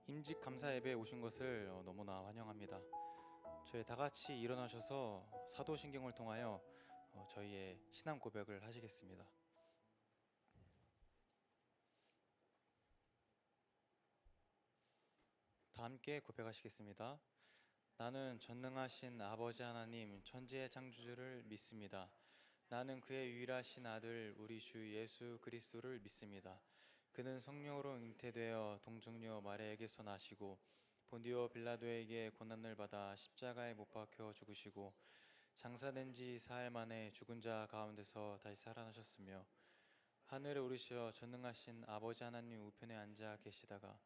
임직 감사 예배에 오신 것을 너무나 환영합니다. 저희 다 같이 일어나셔서 사도신경을 통하여 저희의 신앙 고백을 하시겠습니다. 다 함께 고백하시겠습니다. 나는 전능하신 아버지 하나님 천지의 창조주를 믿습니다. 나는 그의 유일하신 아들 우리 주 예수 그리스도를 믿습니다. 그는 성령으로 잉태되어 동정녀 마리아에게서 나시고 본디오 빌라도에게 고난을 받아 십자가에 못 박혀 죽으시고 장사된 지 사흘 만에 죽은 자 가운데서 다시 살아나셨으며 하늘에 오르시어 전능하신 아버지 하나님 우편에 앉아 계시다가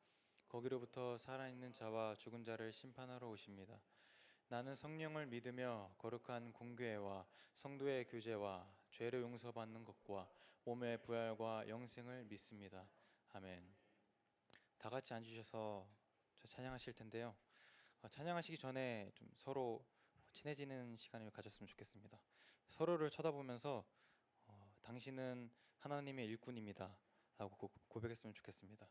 거기로부터 살아있는 자와 죽은 자를 심판하러 오십니다. 나는 성령을 믿으며 거룩한 공교회와 성도의 교제와 죄를 용서받는 것과 몸의 부활과 영생을 믿습니다. 아멘. 다 같이 앉으셔서 찬양하실 텐데요. 찬양하시기 전에 좀 서로 친해지는 시간을 가졌으면 좋겠습니다. 서로를 쳐다보면서 당신은 하나님의 일꾼입니다 라고 고백했으면 좋겠습니다.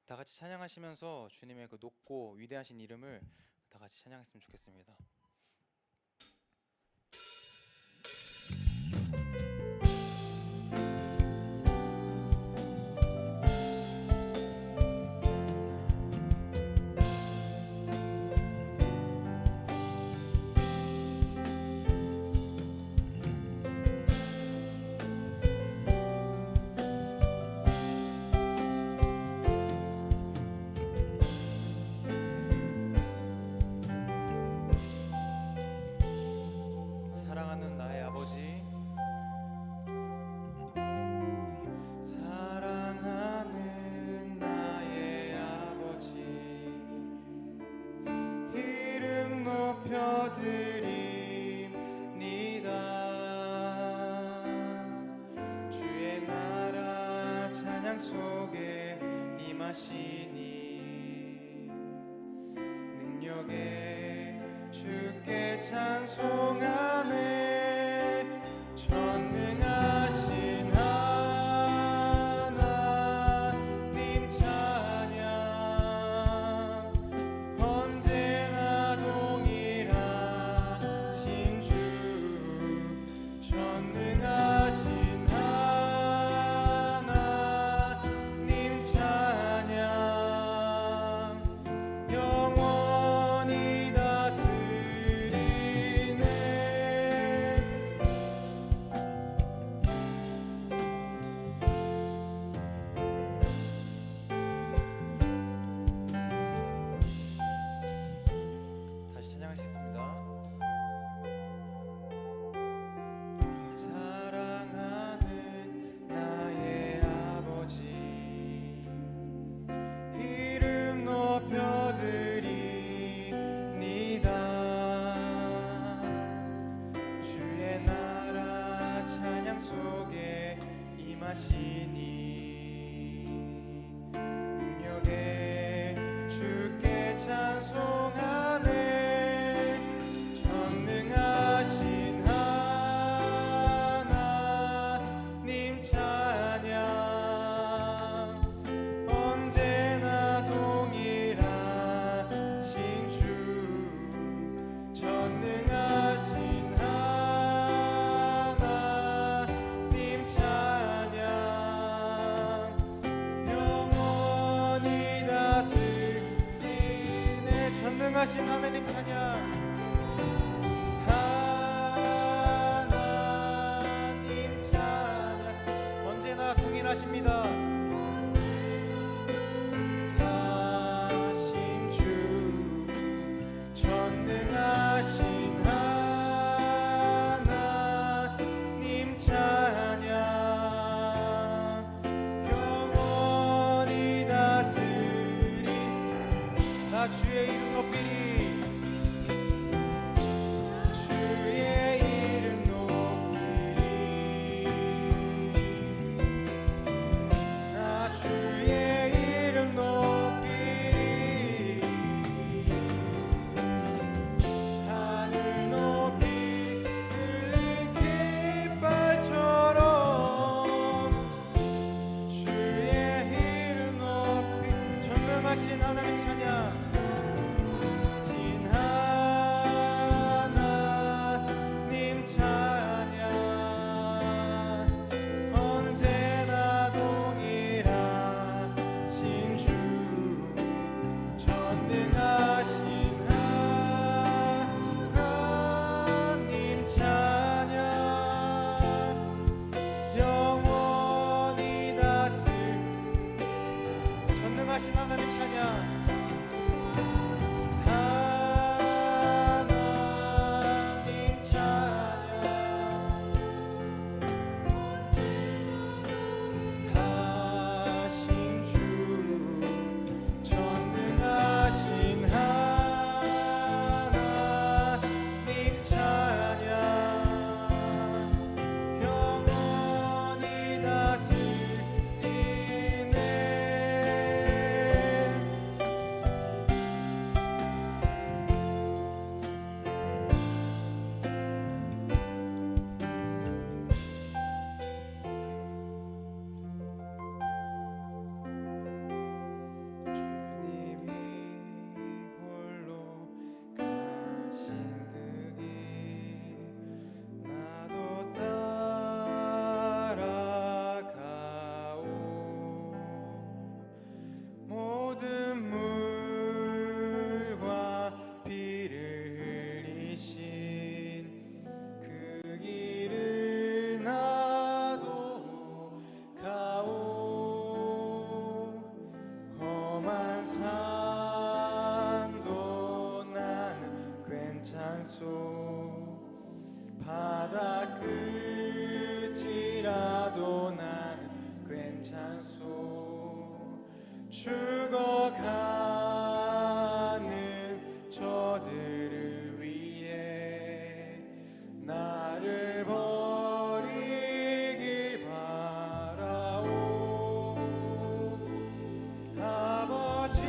다 같이 찬양하시면서 주님의 그 높고 위대하신 이름을 다 같이 찬양했으면 좋겠습니다. 사랑하는 나의 아버지, 사랑하는 나의 아버지, 이름 높여드립니다. 주의 나라 찬양 속에 임하시니 능력에 주께 찬송하네. 전능하신 하나님 찬양 언제나 동일하신 주. 전능하신 하나님 찬양 영원히 다스리네. 다시 찬양하시겠습니다. 사랑하는 나의 아버지, 이름 높여드립니다. 주의 나라 찬양 속에 임하시니 능력에 주께 찬송하네. 전능하신 하나님 찬양 언제나 동일하신 주. 전능하신 하나님 찬양 영원히 다스리네. 전능하신 하나님 찬양 하나님 찬양 언제나 동일하십니다. 하신 주. 전능하신 하나님 찬양 영원히 다스리. 나 주의 이름 높이리. 괜찮소. 바다 끝이라도 나는 괜찮소. 죽어가는 저들을 위해 나를 버리길 바라오. 아버지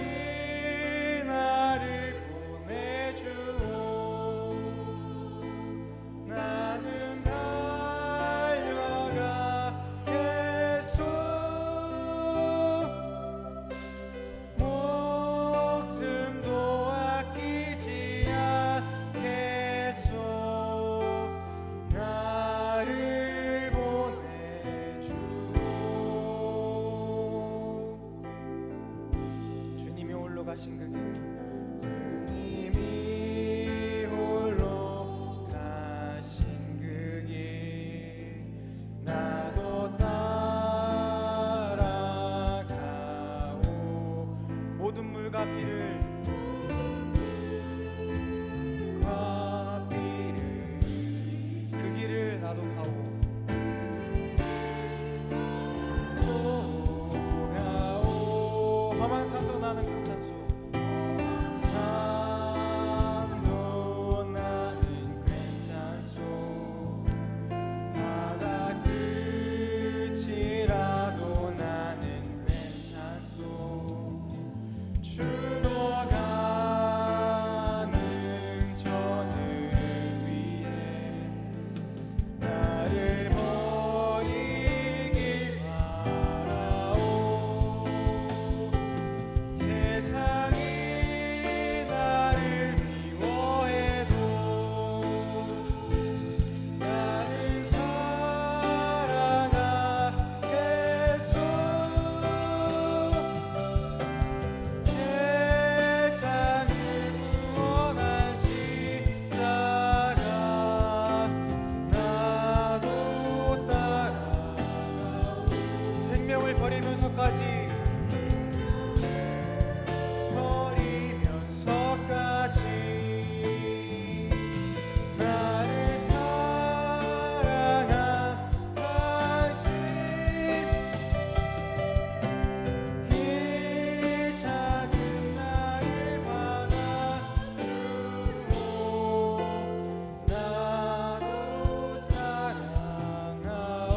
나를 보내주오. 나는 달려가겠소. 목숨도 아끼지 않겠소. 나를 보내주오. 주님이 홀로 가신 그 길, 주님이 홀로 가신 그 길, 나도 따라가오. 모든 물과 피를 그 길을 나도 가오. 또 가오. 험한 산도 나는 괜찮소. 산도 나는 괜찮소. 바다 끝이라도 나는 괜찮소. 죽어가는 저들을 위해 나를 버리길 바라오. 세상이 나를 미워해도 나는 사랑하겠소. 세상을 구원한 십자가 나도 따라가오. 생명을 버리면서까지 나를 사랑한 당신, 이 작은 나를 받아주고 나도 사랑하오.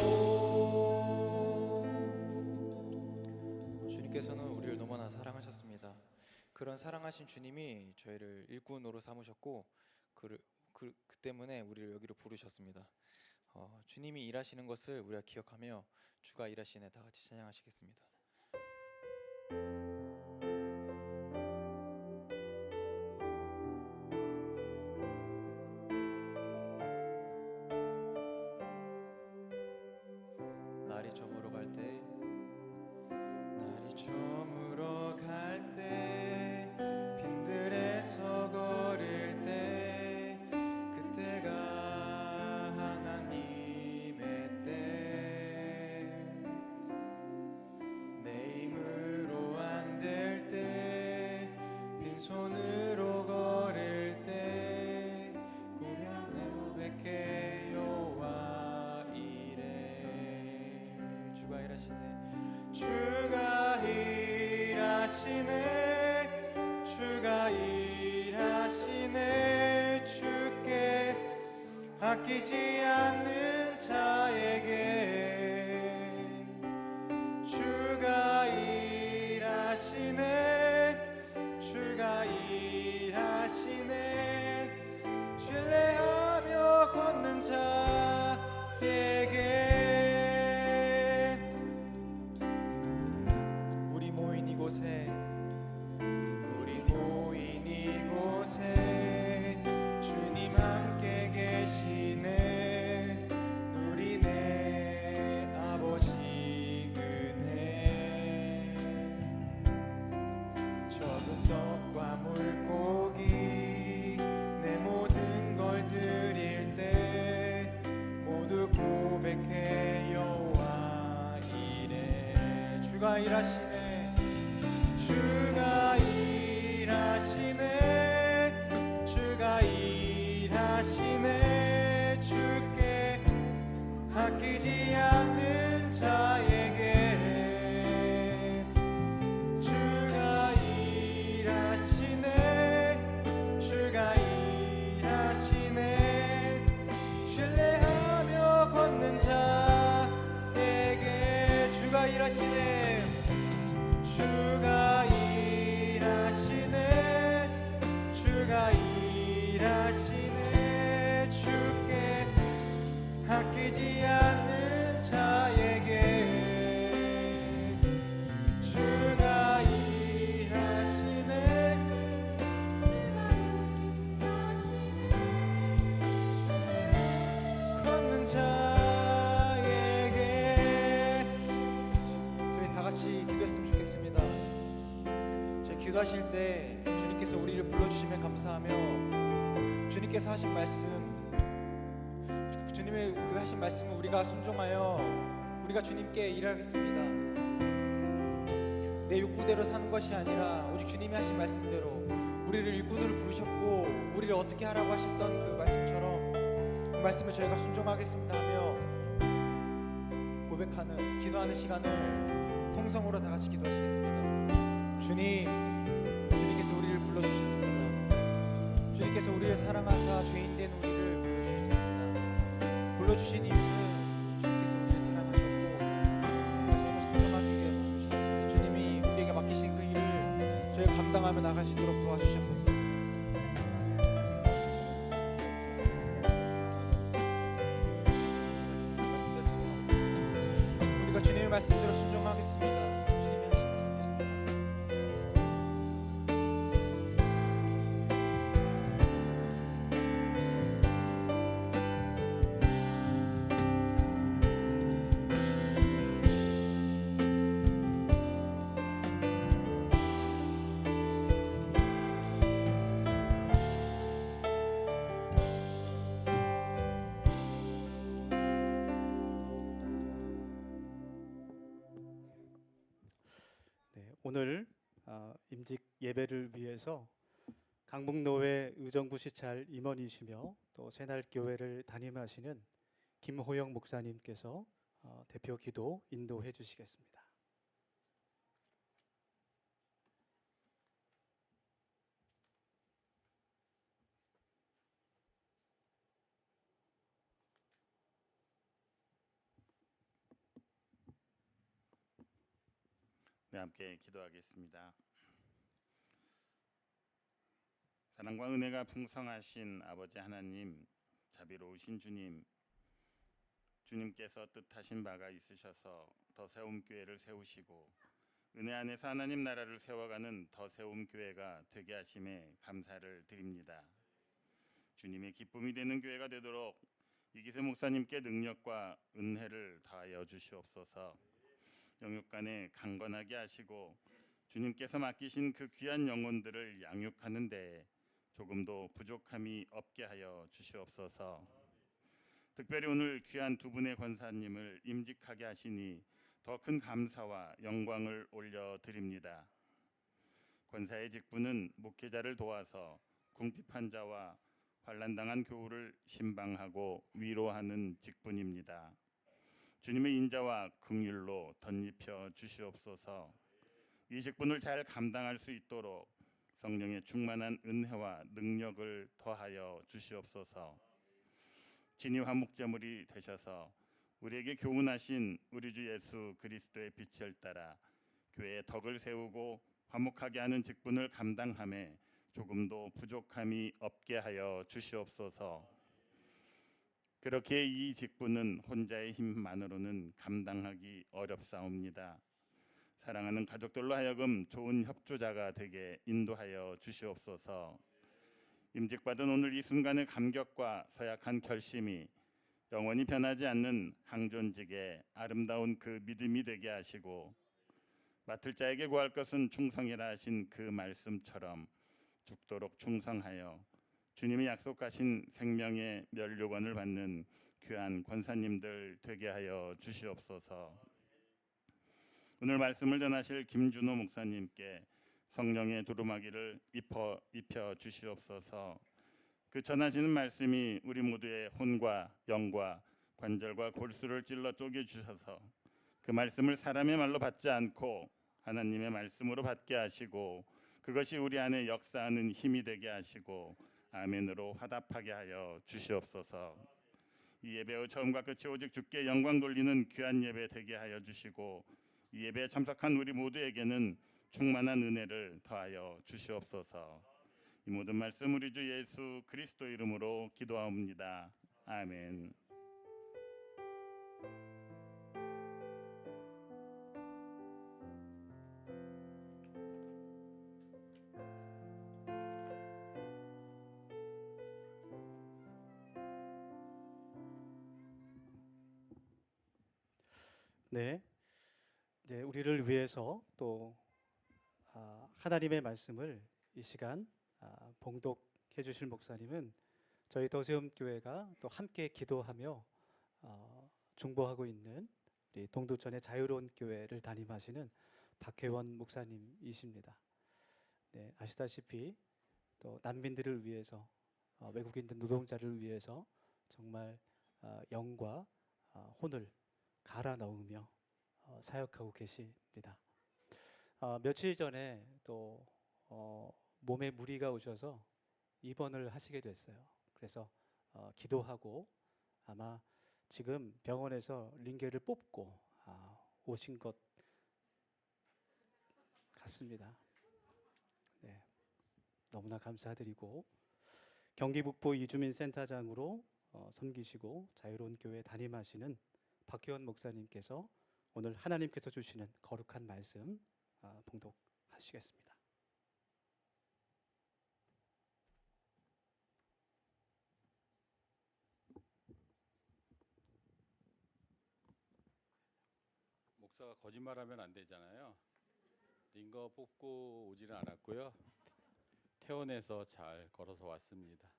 주님께서는 우리를 너무나 사랑하셨습니다. 그런 사랑하신 주님이 저희를 일꾼으로 삼으셨고 그 때문에 우리를 여기로 부르셨습니다. 주님이 일하시는 것을 우리가 기억하며 주가 일하시네 다 같이 찬양하시겠습니다. 날이 저물어 갈 때, 날이 저물어 갈 때, 빈들에서 걸을 때, 그때가 하나님의 때. 내 힘으로 안 될 때, 빈손으로 걸을 때, 보면 고백해 여호와 이래. 주가 일하시네. 주가 일하시네. 주가 일하시네. 주께 아끼지 않는 자에게 주가 일하시네. 주가 일하시네. 신뢰하며 걷는 자에게. 우리 모인 이곳에 주님 함께 계시네. 누리네 아버지 은혜. 적은 떡과 물고기 내 모든 걸 드릴 때 모두 고백해 여호와 이래. 주가 일하시네. 주가 일하시네. 주가 일하시네. 일하시네 주께 아끼지 않는 자에게 주가 일하시네 주가 일하시네 신뢰하며 걷는 자에게 주가 일하시네 주가 일하시네 주가 일하시네 주께 아끼지 않는 자에게 주가 일하시네 걷는 자에게 저희 다 같이 기도했으면 좋겠습니다. 저희 기도하실 때 주님께서 우리를 불러주시면 감사하며 주님께서 하신 말씀 주님의 그 하신 말씀을 우리가 순종하여 우리가 주님께 일하겠습니다. 내 욕구대로 사는 것이 아니라 오직 주님이 하신 말씀대로 우리를 일꾼으로 부르셨고 우리를 어떻게 하라고 하셨던 그 말씀처럼 그 말씀을 저희가 순종하겠습니다 하며 고백하는 기도하는 시간을 통성으로 다 같이 기도하시겠습니다. 주님께서 우리를 불러주셨습니다. 주님께서 우리를 사랑하사 죄인된 우리를 불러주셨습니다. 불러주신 이유는 주님께서 우리를 사랑하셨고 말씀을 순종하기 위해서 부르셨습니다. 주님이 우리에게 맡기신 그 일을 저희가 감당하며 나갈 수 있도록 도와주시옵소서. 우리가 주님의 말씀대로 순종하겠습니다. 주님이 하신 말씀에 순종하겠습니다. 오늘 임직 예배를 위해서 강북노회 의정부시찰 임원이시며 또 새날교회를 담임하시는 김호영 목사님께서 대표 기도 인도해 주시겠습니다. 네, 함께 기도하겠습니다. 사랑과 은혜가 풍성하신 아버지 하나님, 자비로우신 주님, 주님께서 뜻하신 바가 있으셔서 더세움교회를 세우시고 은혜 안에서 하나님 나라를 세워가는 더세움교회가 되게 하심에 감사를 드립니다. 주님의 기쁨이 되는 교회가 되도록 이기세 목사님께 능력과 은혜를 더하여 주시옵소서. 영육간에 강건하게 하시고 주님께서 맡기신 그 귀한 영혼들을 양육하는 데에 조금도 부족함이 없게 하여 주시옵소서. 특별히 오늘 귀한 두 분의 권사님을 임직하게 하시니 더 큰 감사와 영광을 올려드립니다. 권사의 직분은 목회자를 도와서 궁핍한 자와 환난당한 교우를 신방하고 위로하는 직분입니다. 주님의 인자와 긍휼로 덧입혀 주시옵소서. 이 직분을 잘 감당할 수 있도록 성령의 충만한 은혜와 능력을 더하여 주시옵소서. 진이 화목제물이 되셔서 우리에게 교훈하신 우리 주 예수 그리스도의 빛을 따라 교회의 덕을 세우고 화목하게 하는 직분을 감당함에 조금도 부족함이 없게 하여 주시옵소서. 그렇게 이 직분은 혼자의 힘만으로는 감당하기 어렵사옵니다. 사랑하는 가족들로 하여금 좋은 협조자가 되게 인도하여 주시옵소서. 임직받은 오늘 이 순간의 감격과 서약한 결심이 영원히 변하지 않는 항존직의 아름다운 그 믿음이 되게 하시고 맡을 자에게 구할 것은 충성이라 하신 그 말씀처럼 죽도록 충성하여 주님이 약속하신 생명의 면류관을 받는 귀한 권사님들 되게 하여 주시옵소서. 오늘 말씀을 전하실 김준호 목사님께 성령의 두루마기를 입혀 주시옵소서. 그 전하시는 말씀이 우리 모두의 혼과 영과 관절과 골수를 찔러 쪼개 주셔서 그 말씀을 사람의 말로 받지 않고 하나님의 말씀으로 받게 하시고 그것이 우리 안에 역사하는 힘이 되게 하시고 아멘으로 화답하게 하여 주시옵소서. 이 예배의 처음과 끝이 오직 주께 영광 돌리는 귀한 예배 되게 하여 주시고 이 예배에 참석한 우리 모두에게는 충만한 은혜를 더하여 주시옵소서. 이 모든 말씀 우리 주 예수 그리스도 이름으로 기도하옵니다. 아멘. 네, 이제 우리를 위해서 또 하나님의 말씀을 이 시간 봉독해 주실 목사님은 저희 더세움 교회가 또 함께 기도하며 중보하고 있는 우리 동두천의 자유로운 교회를 담임하시는 박혜원 목사님이십니다. 네, 아시다시피 또 난민들을 위해서 외국인들 노동자를 위해서 정말 영과 혼을 갈아 넣으며 사역하고 계십니다. 며칠 전에 또 몸에 무리가 오셔서 입원을 하시게 됐어요. 그래서 기도하고 아마 지금 병원에서 링겔을 뽑고 오신 것 같습니다. 네, 너무나 감사드리고 경기 북부 이주민 센터장으로 섬기시고 자유로운 교회 담임하시는 박혜원 목사님께서 오늘 하나님께서 주시는 거룩한 말씀 봉독하시겠습니다. 목사가 거짓말하면 안 되잖아요. 링거 뽑고 오지는 않았고요. 퇴원해서 잘 걸어서 왔습니다.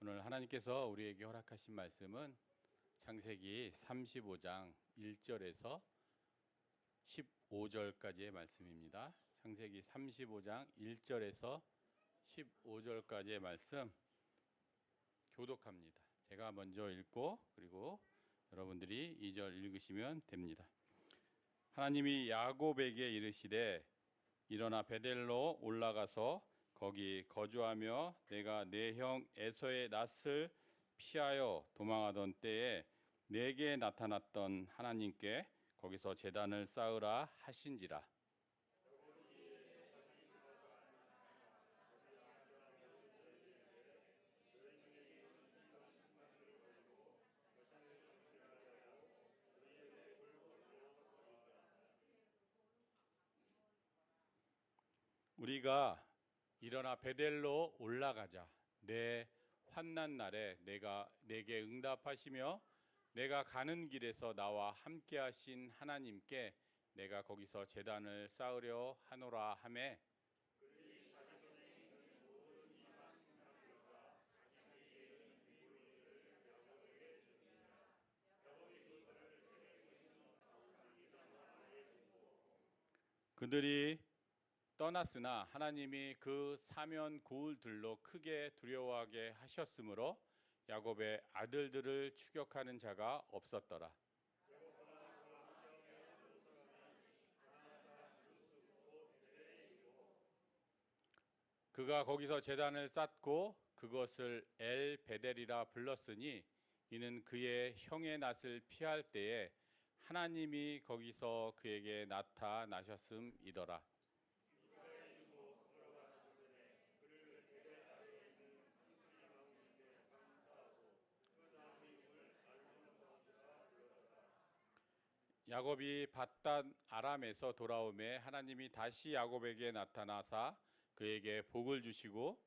오늘 하나님께서 우리에게 허락하신 말씀은 창세기 35장 1절에서 15절까지의 말씀입니다. 창세기 35장 1절에서 15절까지의 말씀 교독합니다. 제가 먼저 읽고 그리고 여러분들이 2절 읽으시면 됩니다. 하나님이 야곱에게 이르시되 일어나 베델로 올라가서 거기 거주하며 내가 내 형 에서의 낯을 피하여 도망하던 때에 내게 나타났던 하나님께 거기서 제단을 쌓으라 하신지라. 우리가 일어나 베델로 올라가자. 내 환난 날에 내게 응답하시며 내가 가는 길에서 나와 함께 하신 하나님께 내가 거기서 제단을 쌓으려 하노라 하매 그들이 떠났으나 하나님이 그 사면 고울들로 크게 두려워하게 하셨으므로 야곱의 아들들을 추격하는 자가 없었더라. 그가 거기서 제단을 쌓고 그것을 엘 베델이라 불렀으니 이는 그의 형의 낯을 피할 때에 하나님이 거기서 그에게 나타나셨음이더라. 야곱이 밧단 아람에서 돌아오매 하나님이 다시 야곱에게 나타나사 그에게 복을 주시고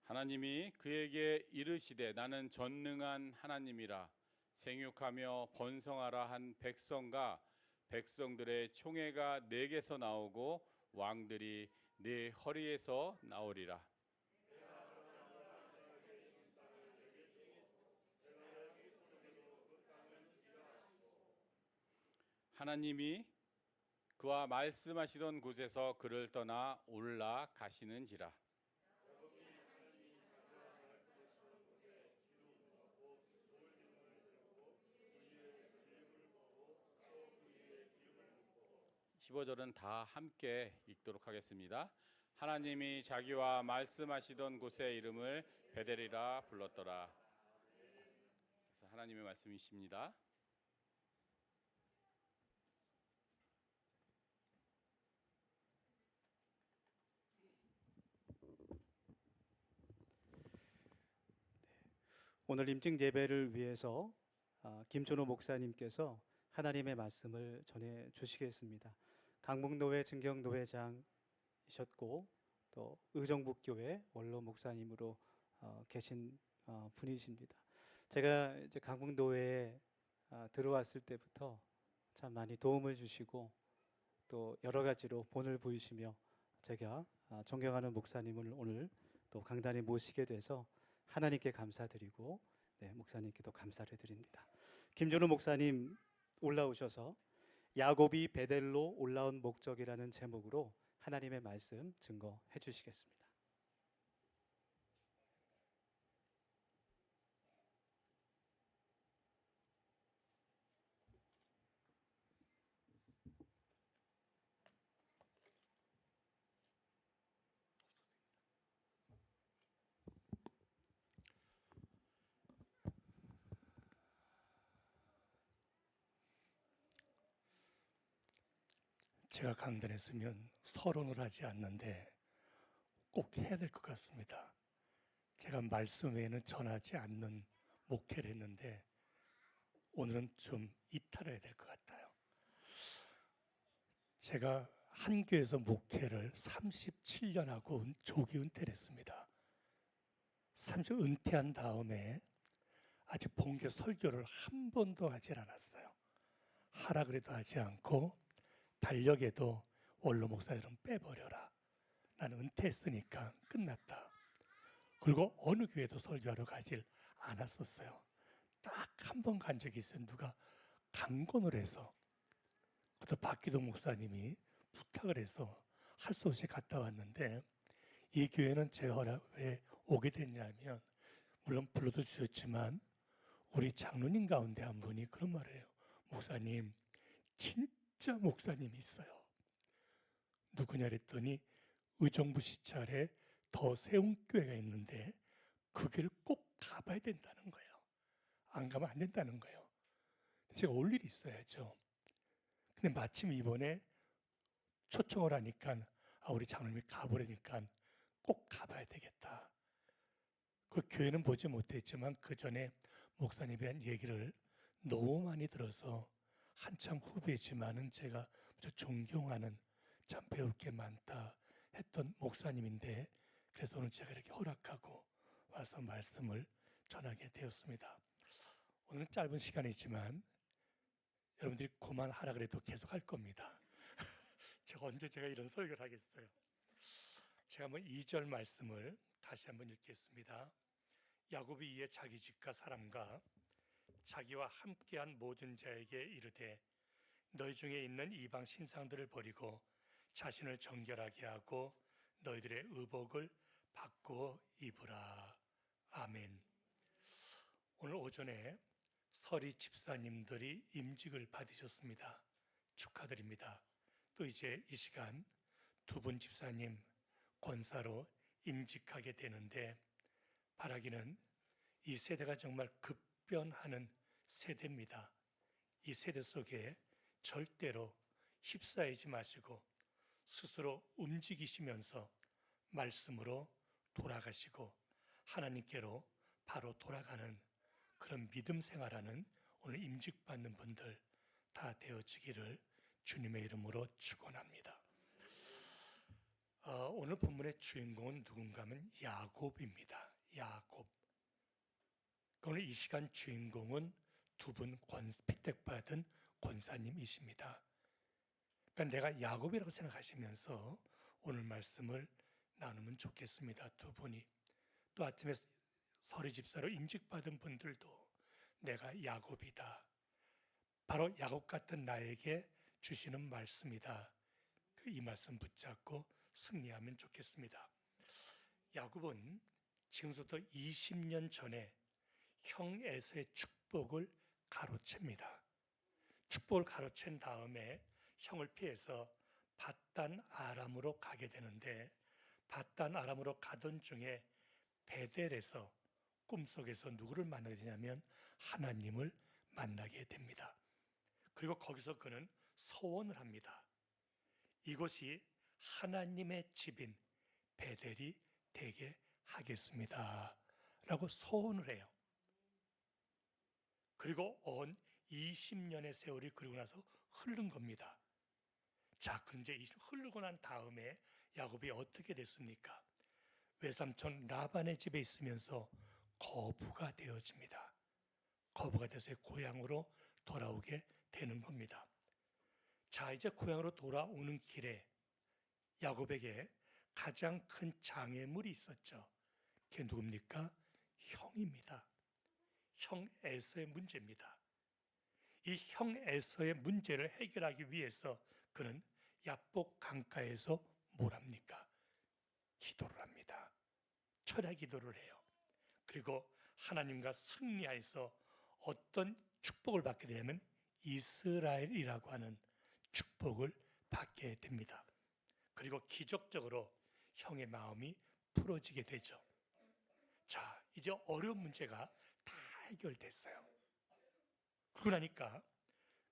하나님이 그에게 이르시되 나는 전능한 하나님이라 생육하며 번성하라 한 백성과 백성들의 총회가 내게서 나오고 왕들이 네 허리에서 나오리라. 하나님이 그와 말씀하시던 곳에서 그를 떠나 올라가시는지라. (15절은) 다 함께 읽도록 하겠습니다. 하나님이 자기와 말씀하시던 곳의 이름을 베델이라 불렀더라. 그래서 하나님의 말씀이십니다. 오늘 임증 예배를 위해서 김준호 목사님께서 하나님의 말씀을 전해 주시겠습니다. 강북노회 증경노회장이셨고 또 의정북교회 원로 목사님으로 계신 분이십니다. 제가 이제 강북노회에 들어왔을 때부터 참 많이 도움을 주시고 또 여러 가지로 본을 보이시며 제가 존경하는 목사님을 오늘 또 강단에 모시게 돼서 하나님께 감사드리고 목사님께도 감사를 드립니다. 김준호 목사님 올라오셔서 야곱이 베델로 올라온 목적이라는 제목으로 하나님의 말씀 증거해 주시겠습니다. 제가 강단에 서면 서론을 하지 않는데 꼭 해야 될 것 같습니다. 제가 말씀 외에는 전하지 않는 목회를 했는데 오늘은 좀 이탈해야 될 것 같아요. 제가 한 교회에서 목회를 37년 하고 조기 은퇴를 했습니다. 30 은퇴한 다음에 아직 본교 설교를 한 번도 하질 않았어요. 하라 그래도 하지 않고 달력에도 원로 목사들은 빼버려라. 나는 은퇴했으니까 끝났다. 그리고 어느 교회도 설교하러 가질 않았었어요. 딱 한 번 간 적이 있어요. 누가 강권을 해서 그것도 박기동 목사님이 부탁을 해서 할 수 없이 갔다 왔는데 이 교회는 제가 왜 오게 됐냐면 물론 불러도 주셨지만 우리 장로님 가운데 한 분이 그런 말을 해요. 목사님 진짜 목사님이 있어요. 누구냐 그랬더니 의정부 시찰에 더 세운교회가 있는데 그 교회를 꼭 가봐야 된다는 거예요. 안 가면 안 된다는 거예요. 제가 올 일이 있어야죠. 근데 마침 이번에 초청을 하니까 우리 장로님이 가보라니까 꼭 가봐야 되겠다. 그 교회는 보지 못했지만 그 전에 목사님에 대한 얘기를 너무 많이 들어서 한참 후배지만은 제가 존경하는 참 배울 게 많다 했던 목사님인데 그래서 오늘 제가 이렇게 허락하고 와서 말씀을 전하게 되었습니다. 오늘은 짧은 시간이지만 여러분들이 그만하라 그래도 계속 할 겁니다. 제가 언제 이런 설교를 하겠어요. 제가 한번 2절 말씀을 다시 한번 읽겠습니다. 야곱이 이에 자기 집과 사람과 자기와 함께한 모든 자에게 이르되 너희 중에 있는 이방 신상들을 버리고 자신을 정결하게 하고 너희들의 의복을 바꾸어 입으라. 아멘. 오늘 오전에 서리 집사님들이 임직을 받으셨습니다. 축하드립니다. 또 이제 이 시간 두 분 집사님 권사로 임직하게 되는데 바라기는 이 세대가 정말 급변하는 세대입니다. 이 세대 속에 절대로 휩싸이지 마시고 스스로 움직이시면서 말씀으로 돌아가시고 하나님께로 바로 돌아가는 그런 믿음 생활하는 오늘 임직받는 분들 다 되어지기를 주님의 이름으로 축원합니다. 오늘 본문의 주인공은 누군가 하면 야곱입니다. 야곱. 오늘 이 시간 주인공은 두 분 픽택받은 권사님이십니다. 그러니까 내가 야곱이라고 생각하시면서 오늘 말씀을 나누면 좋겠습니다. 두 분이. 또 아침에 서리 집사로 임직받은 분들도 내가 야곱이다. 바로 야곱 같은 나에게 주시는 말씀이다. 이 말씀 붙잡고 승리하면 좋겠습니다. 야곱은 지금부터 20년 전에 형 에서의 축복을 가로챕니다. 축복을 가로챈 다음에 형을 피해서 밧단 아람으로 가게 되는데, 밧단 아람으로 가던 중에 베델에서 꿈속에서 누구를 만나게 되냐면 하나님을 만나게 됩니다. 그리고 거기서 그는 서원을 합니다. 이곳이 하나님의 집인 베델이 되게 하겠습니다 라고 서원을 해요. 그리고 온 20년의 세월이 그리고 나서 흐른 겁니다. 자, 그럼 이제 흐르고 난 다음에 야곱이 어떻게 됐습니까? 외삼촌 라반의 집에 있으면서 거부가 되어집니다. 거부가 돼서 고향으로 돌아오게 되는 겁니다. 자, 이제 고향으로 돌아오는 길에 야곱에게 가장 큰 장애물이 있었죠. 그게 누굽니까? 형입니다. 형 에서의 문제입니다. 이 형 에서의 문제를 해결하기 위해서 그는 야복 강가에서 뭘 합니까? 기도를 합니다. 철야 기도를 해요. 그리고 하나님과 승리하여서 어떤 축복을 받게 되면 이스라엘이라고 하는 축복을 받게 됩니다. 그리고 기적적으로 형의 마음이 풀어지게 되죠. 자, 이제 어려운 문제가 다 해결됐어요. 그러고 나니까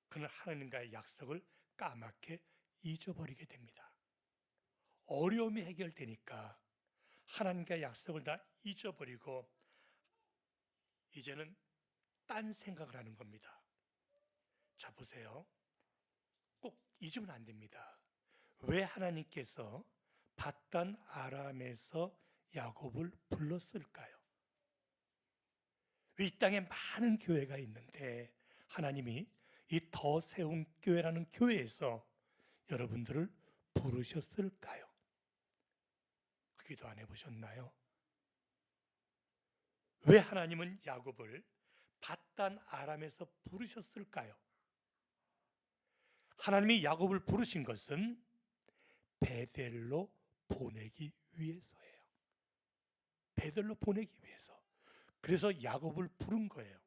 그는 하나님과의 약속을 까맣게 잊어버리게 됩니다. 어려움이 해결되니까 하나님과의 약속을 다 잊어버리고 이제는 딴 생각을 하는 겁니다. 자, 보세요. 꼭 잊으면 안 됩니다. 왜 하나님께서 밧단 아람에서 야곱을 불렀을까요? 왜 이 땅에 많은 교회가 있는데 하나님이 이 더 세운 교회라는 교회에서 여러분들을 부르셨을까요? 그 기도 안 해보셨나요? 왜 하나님은 야곱을 밧단 아람에서 부르셨을까요? 하나님이 야곱을 부르신 것은 베델로 보내기 위해서예요. 베델로 보내기 위해서. 그래서 야곱을 부른 거예요.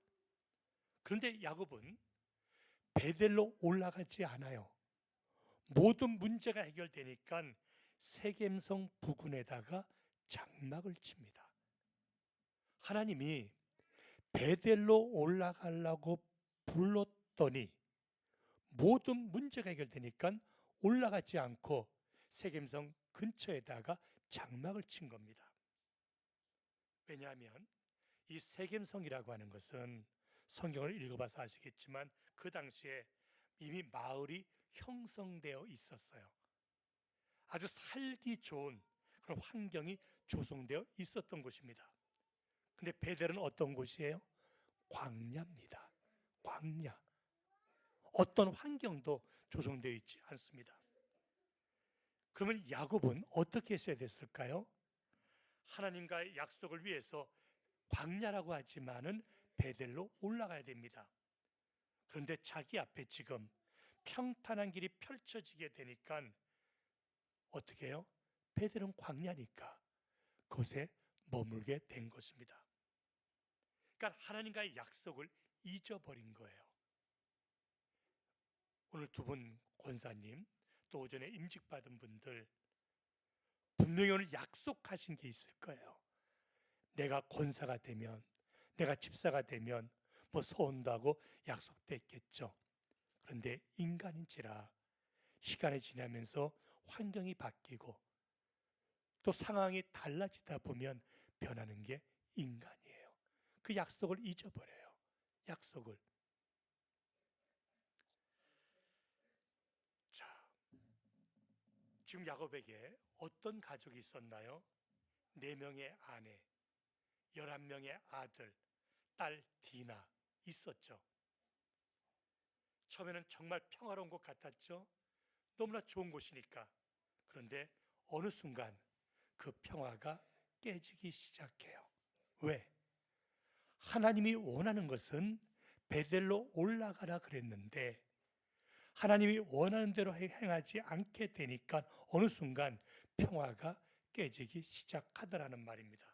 그런데 야곱은 베델로 올라가지 않아요. 모든 문제가 해결되니까 세겜성 부근에다가 장막을 칩니다. 하나님이 베델로 올라가려고 불렀더니 모든 문제가 해결되니까 올라가지 않고 세겜성 근처에다가 장막을 친 겁니다. 왜냐하면 이 세겜성이라고 하는 것은 성경을 읽어봐서 아시겠지만 그 당시에 이미 마을이 형성되어 있었어요. 아주 살기 좋은 그런 환경이 조성되어 있었던 곳입니다. 근데 베델은 어떤 곳이에요? 광야입니다. 광야. 어떤 환경도 조성되어 있지 않습니다. 그러면 야곱은 어떻게 했어야 됐을까요? 하나님과의 약속을 위해서 광야라고 하지만은 베델로 올라가야 됩니다. 그런데 자기 앞에 지금 평탄한 길이 펼쳐지게 되니까 어떻게 해요? 베델은 광야니까 그곳에 머물게 된 것입니다. 그러니까 하나님과의 약속을 잊어버린 거예요. 오늘 두 분 권사님 또 오전에 임직받은 분들 분명히 오늘 약속하신 게 있을 거예요. 내가 권사가 되면, 내가 집사가 되면 뭐 서원도 하고 약속됐겠죠. 그런데 인간인지라 시간이 지나면서 환경이 바뀌고 또 상황이 달라지다 보면 변하는 게 인간이에요. 그 약속을 잊어버려요. 약속을. 자, 지금 야곱에게 어떤 가족이 있었나요? 4명의 아내, 11명의 아들, 딸 디나 있었죠. 처음에는 정말 평화로운 것 같았죠. 너무나 좋은 곳이니까. 그런데 어느 순간 그 평화가 깨지기 시작해요. 왜? 하나님이 원하는 것은 베델로 올라가라 그랬는데 하나님이 원하는 대로 행하지 않게 되니까 어느 순간 평화가 깨지기 시작하더라는 말입니다.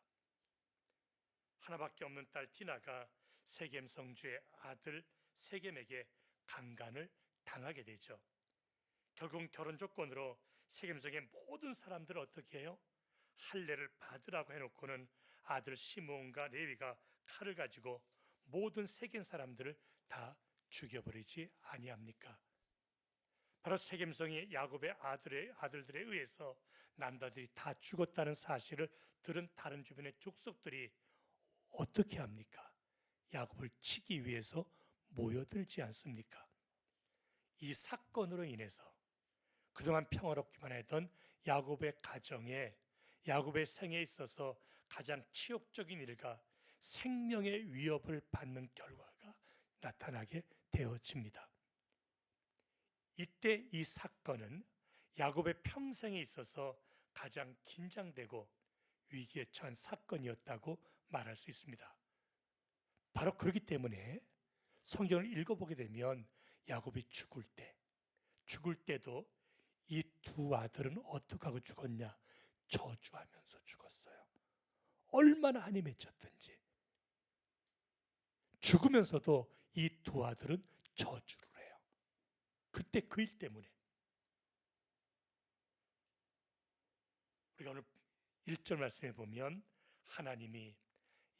하나밖에 없는 딸 디나가 세겜 성주의 아들 세겜에게 강간을 당하게 되죠. 결국 결혼 조건으로 세겜 성의 모든 사람들을 어떻게 해요? 할례를 받으라고 해놓고는 아들 시므온과 레위가 칼을 가지고 모든 세겜 사람들을 다 죽여버리지 아니합니까? 바로 세겜성이 야곱의 아들들에 의해서 남자들이 다 죽었다는 사실을 들은 다른 주변의 족속들이 어떻게 합니까? 야곱을 치기 위해서 모여들지 않습니까? 이 사건으로 인해서 그동안 평화롭기만 했던 야곱의 가정에, 야곱의 생에 있어서 가장 치욕적인 일과 생명의 위협을 받는 결과가 나타나게 되어집니다. 이때 이 사건은 야곱의 평생에 있어서 가장 긴장되고 위기에 처한 사건이었다고 말할 수 있습니다. 바로 그렇기 때문에 성경을 읽어보게 되면 야곱이 죽을 때도 이 두 아들은 어떻게 하고 죽었냐? 저주하면서 죽었어요. 얼마나 한이 맺혔든지. 죽으면서도 이 두 아들은 저주를 해요. 그때 그 일 때문에. 우리가 오늘 1절 말씀에 보면 하나님이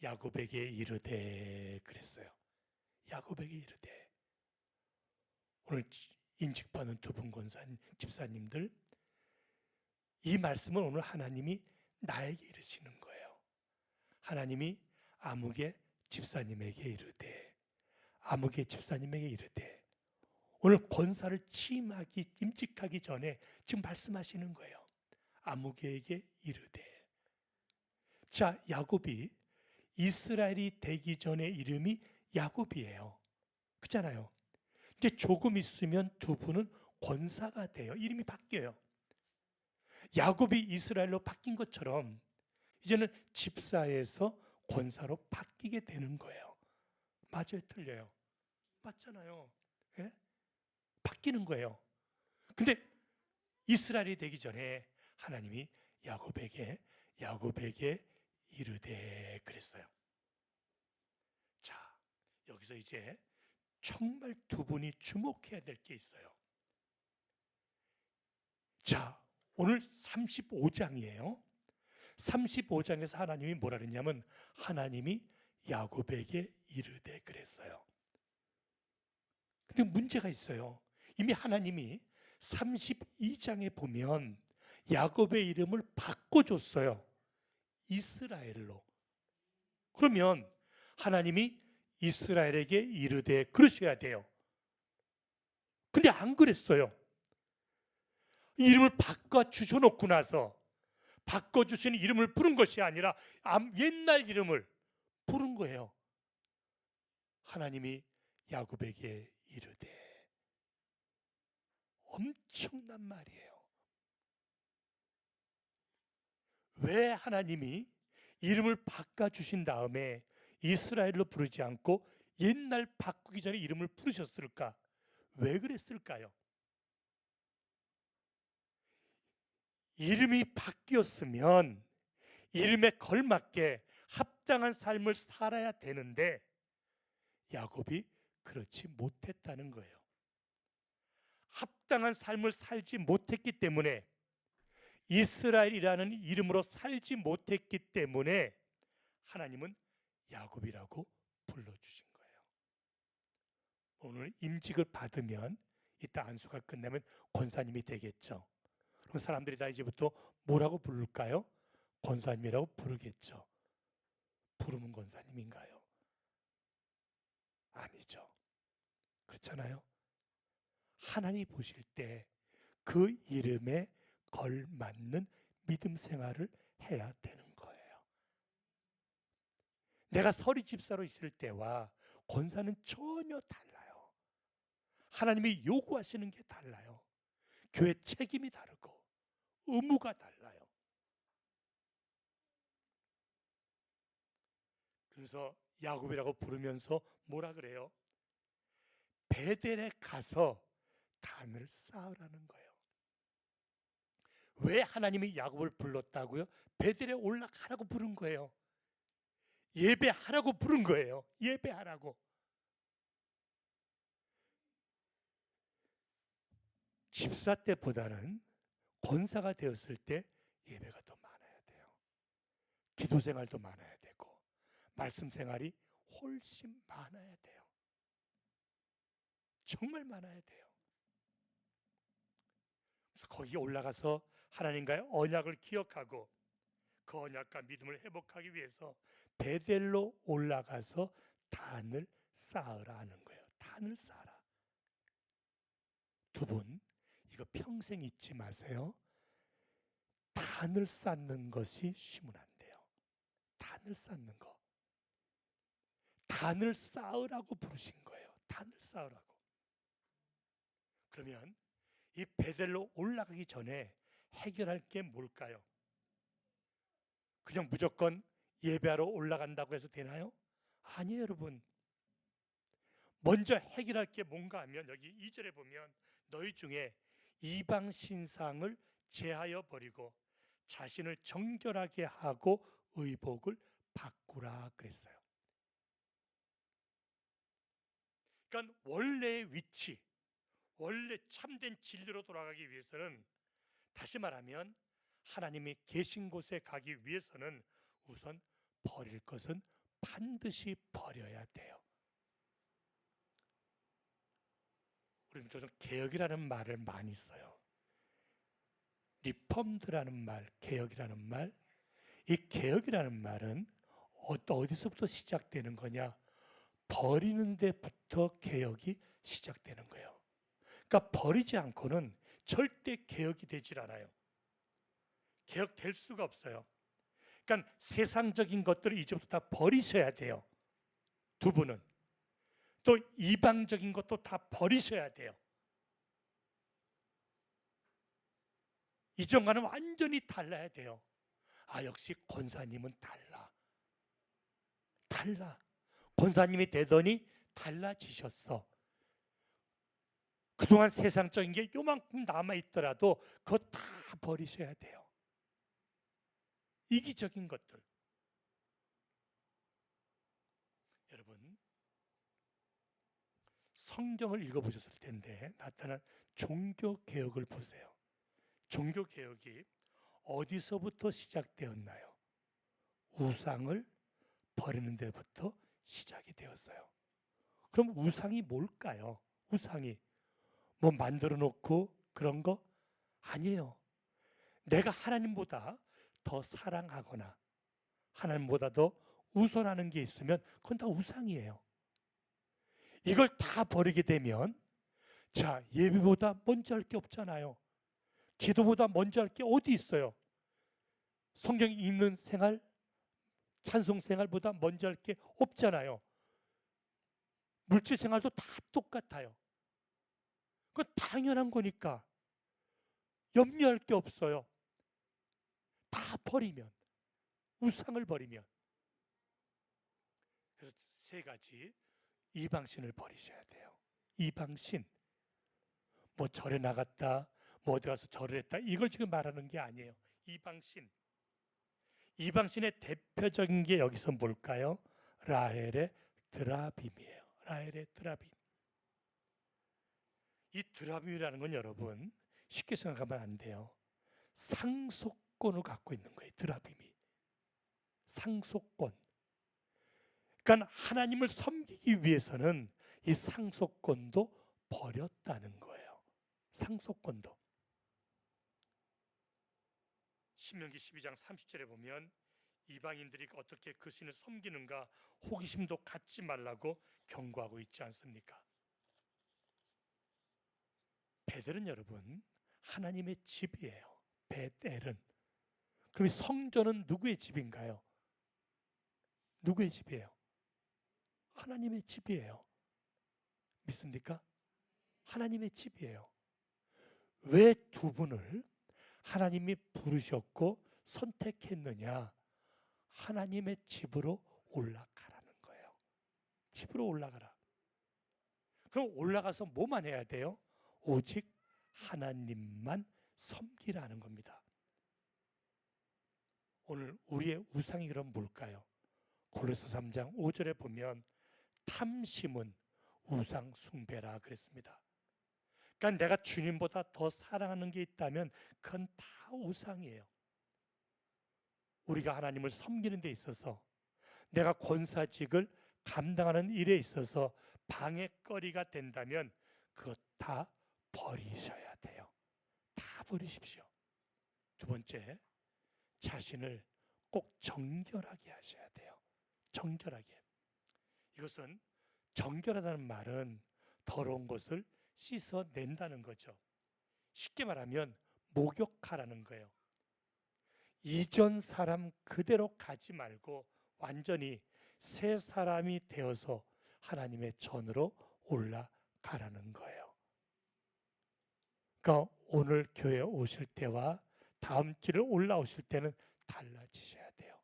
야곱에게 이르되 그랬어요. 야곱에게 이르되. 오늘 인직받는 두 분 권사님, 집사님들, 이 말씀은 오늘 하나님이 나에게 이르시는 거예요. 하나님이 아무개 집사님에게 이르되, 아무개 집사님에게 이르되, 오늘 권사를 임직하기 전에 지금 말씀하시는 거예요. 아무개에게 이르되. 자, 야곱이 이스라엘이 되기 전에 이름이 야곱이에요. 그렇잖아요. 이제 조금 있으면 두 분은 권사가 돼요. 이름이 바뀌어요. 야곱이 이스라엘로 바뀐 것처럼 이제는 집사에서 권사로 바뀌게 되는 거예요. 맞아요, 틀려요? 맞잖아요. 예? 바뀌는 거예요. 근데 이스라엘이 되기 전에 하나님이 야곱에게 이르되 그랬어요. 자, 여기서 이제 정말 두 분이 주목해야 될 게 있어요. 자, 오늘 35장이에요. 35장에서 하나님이 뭐라 그랬냐면 하나님이 야곱에게 이르되 그랬어요. 근데 문제가 있어요. 이미 하나님이 32장에 보면 야곱의 이름을 바꿔줬어요. 이스라엘로. 그러면 하나님이 이스라엘에게 이르되 그러셔야 돼요. 근데 안 그랬어요. 이름을 바꿔주셔놓고 나서 바꿔주신 이름을 부른 것이 아니라 옛날 이름을 부른 거예요. 하나님이 야곱에게 이르되. 엄청난 말이에요. 왜 하나님이 이름을 바꿔주신 다음에 이스라엘로 부르지 않고 옛날 바꾸기 전에 이름을 부르셨을까? 왜 그랬을까요? 이름이 바뀌었으면 이름에 걸맞게 합당한 삶을 살아야 되는데 야곱이 그렇지 못했다는 거예요. 합당한 삶을 살지 못했기 때문에 이스라엘이라는 이름으로 살지 못했기 때문에 하나님은 야곱이라고 불러주신 거예요. 오늘 임직을 받으면 이따 안수가 끝나면 권사님이 되겠죠. 그럼 사람들이 다 이제부터 뭐라고 부를까요? 권사님이라고 부르겠죠. 부르면 권사님인가요? 아니죠. 그렇잖아요. 하나님이 보실 때 그 이름에 걸맞는 믿음 생활을 해야 되는 거예요. 내가 서리 집사로 있을 때와 권사는 전혀 달라요. 하나님이 요구하시는 게 달라요. 교회 책임이 다르고 의무가 달라요. 그래서 야곱이라고 부르면서 뭐라 그래요? 베델에 가서 단을 쌓으라는 거예요. 왜 하나님이 야곱을 불렀다고요? 베델에 올라가라고 부른 거예요. 예배하라고 부른 거예요. 예배하라고. 집사 때보다는 권사가 되었을 때 예배가 더 많아야 돼요. 기도 생활도 많아야 되고 말씀 생활이 훨씬 많아야 돼요. 정말 많아야 돼요. 그래서 거기에 올라가서 하나님과의 언약을 기억하고 그 언약과 믿음을 회복하기 위해서 베델로 올라가서 단을 쌓으라 하는 거예요. 단을 쌓아라. 두 분 이거 평생 잊지 마세요. 단을 쌓는 것이 쉬면 안 돼요. 단을 쌓는 거. 단을 쌓으라고 부르신 거예요. 단을 쌓으라고. 그러면 이 베델로 올라가기 전에 해결할 게 뭘까요? 그냥 무조건 예배하러 올라간다고 해서 되나요? 아니에요, 여러분. 먼저 해결할 게 뭔가 하면 여기 2절에 보면 너희 중에 이방 신상을 제하여 버리고 자신을 정결하게 하고 의복을 바꾸라 그랬어요. 그러니까 원래의 위치, 원래 참된 진리로 돌아가기 위해서는, 다시 말하면 하나님이 계신 곳에 가기 위해서는 우선 버릴 것은 반드시 버려야 돼요. 우리는 요즘 개혁이라는 말을 많이 써요. 리폼드라는 말, 개혁이라는 말. 이 개혁이라는 말은 어디서부터 시작되는 거냐? 버리는 데부터 개혁이 시작되는 거예요. 그러니까 버리지 않고는 절대 개혁이 되질 않아요. 개혁될 수가 없어요. 그러니까 세상적인 것들을 이제부터 다 버리셔야 돼요. 두 분은. 또 이방적인 것도 다 버리셔야 돼요. 이전과는 완전히 달라야 돼요. 아, 역시 권사님은 달라. 권사님이 되더니 달라지셨어. 그동안 세상적인 게 요만큼 남아있더라도 그거 다 버리셔야 돼요. 이기적인 것들. 여러분, 성경을 읽어보셨을 텐데 나타난 종교개혁을 보세요. 종교개혁이 어디서부터 시작되었나요? 우상을 버리는 데부터 시작이 되었어요. 그럼 우상이 뭘까요? 우상이 뭐 만들어 놓고 그런 거? 아니에요. 내가 하나님보다 더 사랑하거나 하나님보다 더 우선하는 게 있으면 그건 다 우상이에요. 이걸 다 버리게 되면, 자, 예배보다 먼저 할 게 없잖아요. 기도보다 먼저 할 게 어디 있어요? 성경 읽는 생활, 찬송 생활보다 먼저 할 게 없잖아요. 물질 생활도 다 똑같아요. 그건 당연한 거니까 염려할 게 없어요. 다 버리면, 우상을 버리면. 그래서 세 가지, 이방신을 버리셔야 돼요. 이방신. 뭐 절에 나갔다, 뭐 어디 가서 절을 했다, 이걸 지금 말하는 게 아니에요. 이방신. 이방신의 대표적인 게 여기서 뭘까요? 라헬의 드라빔이에요. 라헬의 드라빔. 이 드라빔이라는 건 여러분 쉽게 생각하면 안 돼요. 상속권을 갖고 있는 거예요. 드라빔이. 상속권. 그러니까 하나님을 섬기기 위해서는 이 상속권도 버렸다는 거예요. 상속권도. 신명기 12장 30절에 보면 이방인들이 어떻게 그 신을 섬기는가 호기심도 갖지 말라고 경고하고 있지 않습니까? 베델은 여러분 하나님의 집이에요. 베델은. 그럼 성전은 누구의 집인가요? 누구의 집이에요? 하나님의 집이에요. 믿습니까? 하나님의 집이에요. 왜 두 분을 하나님이 부르셨고 선택했느냐? 하나님의 집으로 올라가라는 거예요. 집으로 올라가라. 그럼 올라가서 뭐만 해야 돼요? 오직 하나님만 섬기라는 겁니다. 오늘 우리의 우상이 그럼 뭘까요? 골로새 3장 5절에 보면 탐심은 우상 숭배라 그랬습니다. 그러니까 내가 주님보다 더 사랑하는 게 있다면 그건 다 우상이에요. 우리가 하나님을 섬기는 데 있어서, 내가 권사직을 감당하는 일에 있어서 방해거리가 된다면 그것 다 버리셔야 돼요. 다 버리십시오. 두 번째, 자신을 꼭 정결하게 하셔야 돼요. 정결하게. 이것은 정결하다는 말은 더러운 것을 씻어낸다는 거죠. 쉽게 말하면 목욕하라는 거예요. 이전 사람 그대로 가지 말고 완전히 새 사람이 되어서 하나님의 전으로 올라가라는 거예요. 그러니까 오늘 교회 오실 때와 다음 주를 올라오실 때는 달라지셔야 돼요.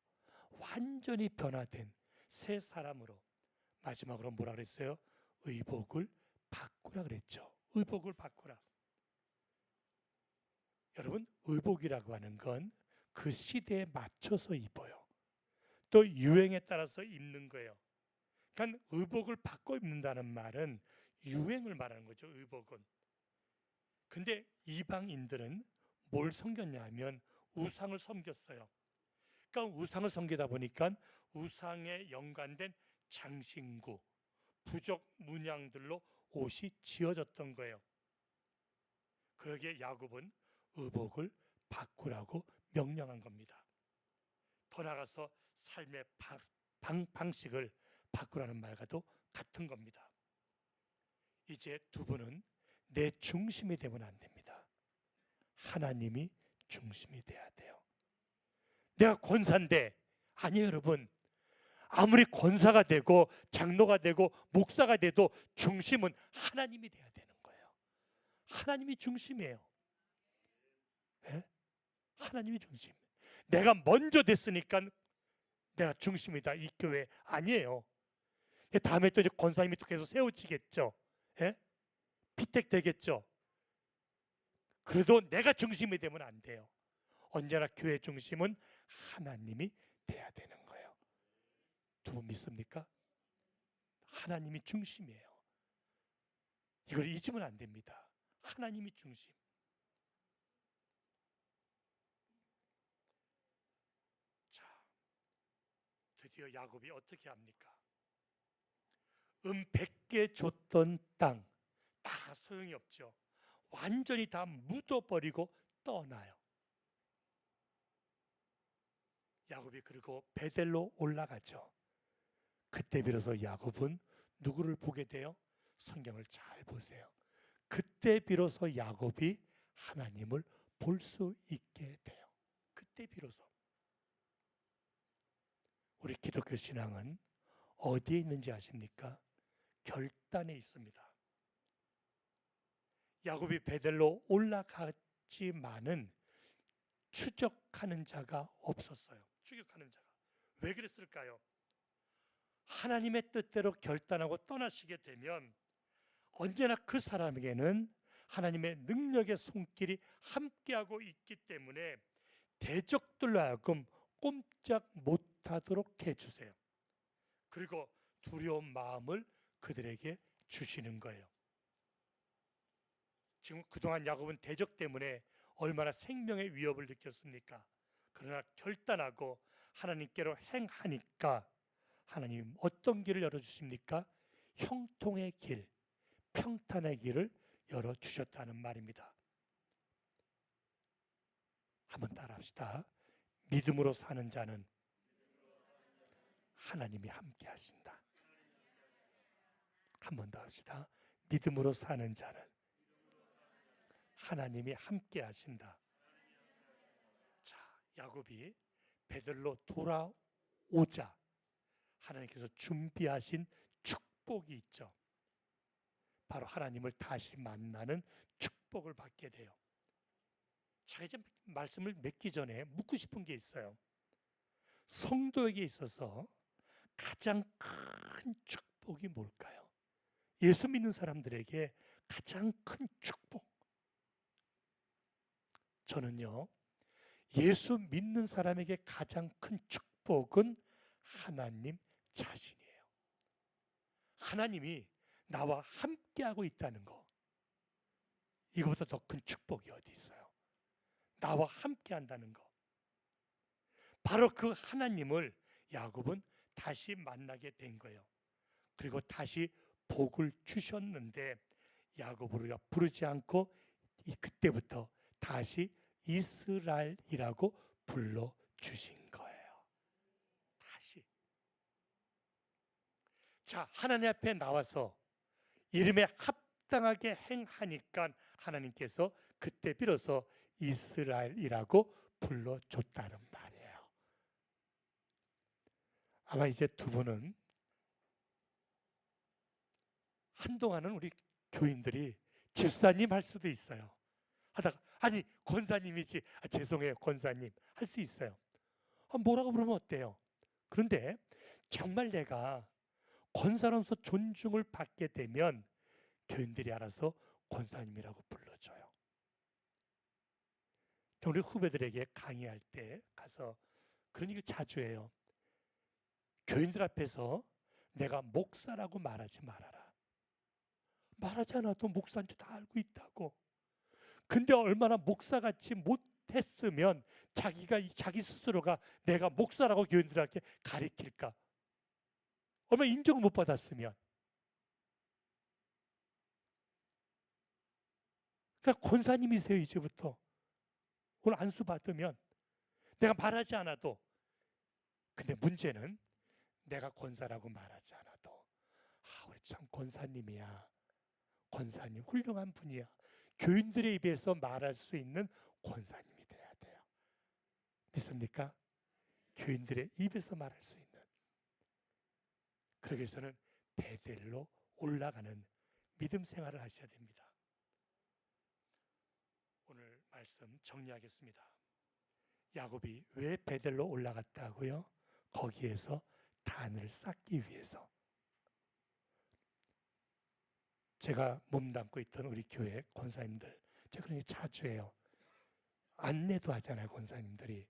완전히 변화된 새 사람으로. 마지막으로 뭐라 그랬어요? 의복을 바꾸라 그랬죠. 의복을 바꾸라. 여러분, 의복이라고 하는 건 그 시대에 맞춰서 입어요. 또 유행에 따라서 입는 거예요. 그러니까 의복을 바꿔 입는다는 말은 유행을 말하는 거죠. 의복은. 근데 이방인들은 뭘 섬겼냐 하면 우상을 섬겼어요. 그러니까 우상을 섬기다 보니까 우상에 연관된 장신구, 부족 문양들로 옷이 지어졌던 거예요. 그러기에 야곱은 의복을 바꾸라고 명령한 겁니다. 더 나아가서 삶의 방식을 바꾸라는 말과도 같은 겁니다. 이제 두 분은 내 중심이 되면 안 됩니다. 하나님이 중심이 돼야 돼요. 내가 권사인데, 아니에요 여러분. 아무리 권사가 되고 장로가 되고 목사가 돼도 중심은 하나님이 돼야 되는 거예요. 하나님이 중심이에요. 네? 하나님이 중심. 내가 먼저 됐으니까 내가 중심이다 이 교회 아니에요. 다음에 또 이제 권사님이 또 계속 세워지겠죠. 예? 피택 되겠죠. 그래도 내가 중심이 되면 안 돼요. 언제나 교회 중심은 하나님이 돼야 되는 거예요. 두 분 믿습니까? 하나님이 중심이에요. 이걸 잊으면 안 됩니다. 하나님이 중심. 자, 드디어 야곱이 어떻게 합니까? 100개 줬던 땅 다 소용이 없죠. 완전히 다 묻어버리고 떠나요. 야곱이 그리고 베델로 올라가죠. 그때 비로소 야곱은 누구를 보게 돼요? 성경을 잘 보세요. 그때 비로소 야곱이 하나님을 볼 수 있게 돼요. 그때 비로소. 우리 기독교 신앙은 어디에 있는지 아십니까? 결단에 있습니다. 야곱이 베델로 올라갔지만은 추적하는 자가 없었어요. 추격하는 자가. 왜 그랬을까요? 하나님의 뜻대로 결단하고 떠나시게 되면 언제나 그 사람에게는 하나님의 능력의 손길이 함께하고 있기 때문에 대적들로 하여금 꼼짝 못하도록 해주세요. 그리고 두려운 마음을 그들에게 주시는 거예요. 지금 그동안 야곱은 대적 때문에 얼마나 생명의 위협을 느꼈습니까? 그러나 결단하고 하나님께로 행하니까 하나님 어떤 길을 열어주십니까? 형통의 길, 평탄의 길을 열어주셨다는 말입니다. 한번 따라합시다. 믿음으로 사는 자는 하나님이 함께 하신다. 한 번 더 합시다. 믿음으로 사는 자는 하나님이 함께 하신다. 자, 야곱이 베들로 돌아오자 하나님께서 준비하신 축복이 있죠. 바로 하나님을 다시 만나는 축복을 받게 돼요. 자, 이제 말씀을 맺기 전에 묻고 싶은 게 있어요. 성도에게 있어서 가장 큰 축복이 뭘까요? 예수 믿는 사람들에게 가장 큰 축복. 저는요, 예수 믿는 사람에게 가장 큰 축복은 하나님 자신이에요. 하나님이 나와 함께하고 있다는 거, 이거보다 더 큰 축복이 어디 있어요? 나와 함께한다는 거. 바로 그 하나님을 야곱은 다시 만나게 된 거예요. 그리고 다시 복을 주셨는데 야곱으로 부르지 않고 그때부터 다시 이스라엘이라고 불러주신 거예요. 다시. 자, 하나님 앞에 나와서 이름에 합당하게 행하니까 하나님께서 그때 비로소 이스라엘이라고 불러줬다는 말이에요. 아마 이제 두 분은 한동안은 우리 교인들이 집사님 할 수도 있어요. 하다가 아니 권사님이지, 죄송해요 권사님 할 수 있어요. 뭐라고 부르면 어때요? 그런데 정말 내가 권사로서 존중을 받게 되면 교인들이 알아서 권사님이라고 불러줘요. 우리 후배들에게 강의할 때 가서 그런 얘기를 자주 해요. 교인들 앞에서 내가 목사라고 말하지 말아라. 말하지 않아도 목사인 줄 다 알고 있다고. 근데 얼마나 목사같이 못했으면 자기 스스로가 내가 목사라고 교인들에게 가리킬까? 얼마나 인정을 못 받았으면. 그러니까 권사님이세요 이제부터. 오늘 안수 받으면 내가 말하지 않아도. 근데 문제는 내가 권사라고 말하지 않아도 우리 참 권사님이야. 권사님 훌륭한 분이야. 교인들의 입에서 말할 수 있는 권사님이 돼야 돼요. 믿습니까? 교인들의 입에서 말할 수 있는. 그러기 위해서는 베델로 올라가는 믿음 생활을 하셔야 됩니다. 오늘 말씀 정리하겠습니다. 야곱이 왜 베델로 올라갔다고요? 거기에서 단을 쌓기 위해서. 제가 몸담고 있던 우리 교회 권사님들, 제가 그런 얘기 자주 해요. 안내도 하잖아요 권사님들이.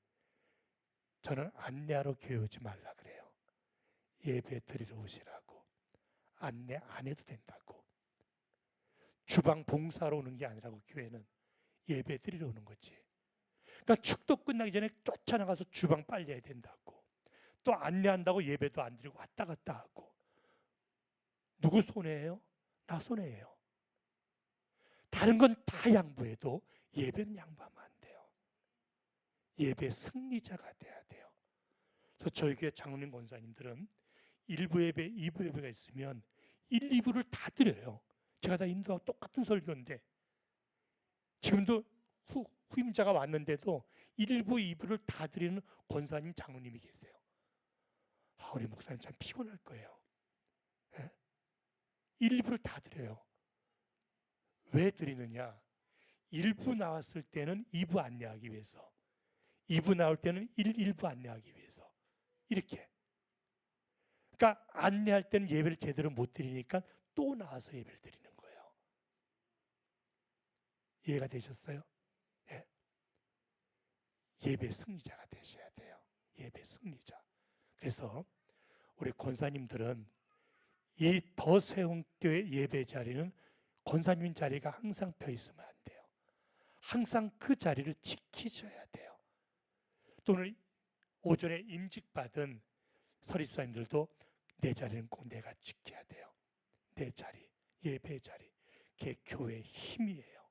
저는 안내하러 교회 오지 말라 그래요. 예배 드리러 오시라고. 안내 안 해도 된다고. 주방 봉사로 오는 게 아니라고. 교회는 예배 드리러 오는 거지. 그러니까 축도 끝나기 전에 쫓아나가서 주방 빨리 해야 된다고. 또 안내한다고 예배도 안 드리고 왔다 갔다 하고. 누구 손해예요? 나 손해예요. 다른 건 다 양보해도 예배는 양보하면 안 돼요. 예배 승리자가 돼야 돼요. 그래서 저희 교회 장로님 권사님들은 1부 예배, 2부 예배가 있으면 1, 2부를 다 드려요. 제가 다 인도하고 똑같은 설교인데 지금도 후임자가 왔는데도 1부, 2부를 다 드리는 권사님, 장로님이 계세요. 우리 목사님 참 피곤할 거예요. 1, 2부를 다 드려요. 왜 드리느냐? 1부 나왔을 때는 2부 안내하기 위해서, 2부 나올 때는 1부 안내하기 위해서. 이렇게. 그러니까 안내할 때는 예배를 제대로 못 드리니까 또 나와서 예배를 드리는 거예요. 이해가 되셨어요? 예. 예배 승리자가 되셔야 돼요. 예배 승리자. 그래서 우리 권사님들은 이 더세운교회 예배 자리는 권사님 자리가 항상 펴 있으면 안 돼요. 항상 그 자리를 지키셔야 돼요. 또 오늘 오전에 임직받은 서립사님들도 내 자리는 꼭 내가 지켜야 돼요. 내 자리, 예배 자리, 그게 교회의 힘이에요.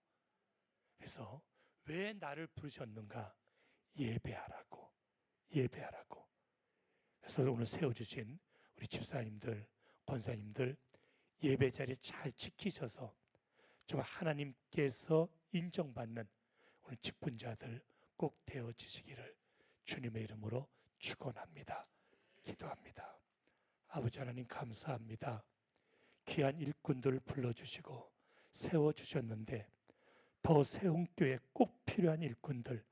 그래서 왜 나를 부르셨는가? 예배하라고. 예배하라고. 그래서 오늘 세워주신 우리 집사님들, 권사님들 예배 자리 잘 지키셔서 정말 하나님께서 인정받는 오늘 직분자들 꼭 되어지시기를 주님의 이름으로 축원합니다. 기도합니다. 아버지 하나님 감사합니다. 귀한 일꾼들을 불러주시고 세워주셨는데 더 세운교회에 꼭 필요한 일꾼들,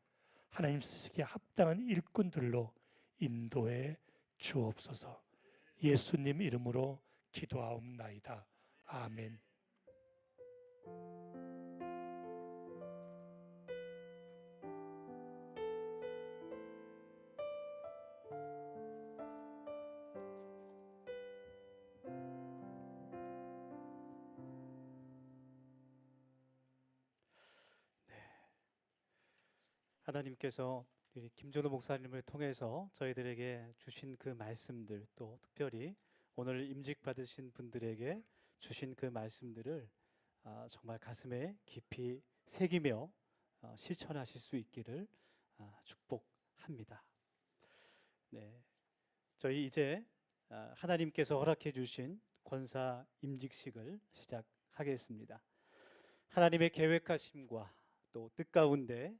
하나님 쓰시기에 합당한 일꾼들로 인도해 주옵소서. 예수님 이름으로 기도하옵나이다. 아멘. 하나님께서 우리 김준호 목사님을 통해서 저희들에게 주신 그 말씀들, 또 특별히 오늘 임직 받으신 분들에게 주신 그 말씀들을 정말 가슴에 깊이 새기며 실천하실 수 있기를 축복합니다. 네, 저희 이제 하나님께서 허락해 주신 권사 임직식을 시작하겠습니다. 하나님의 계획하심과 또 뜻 가운데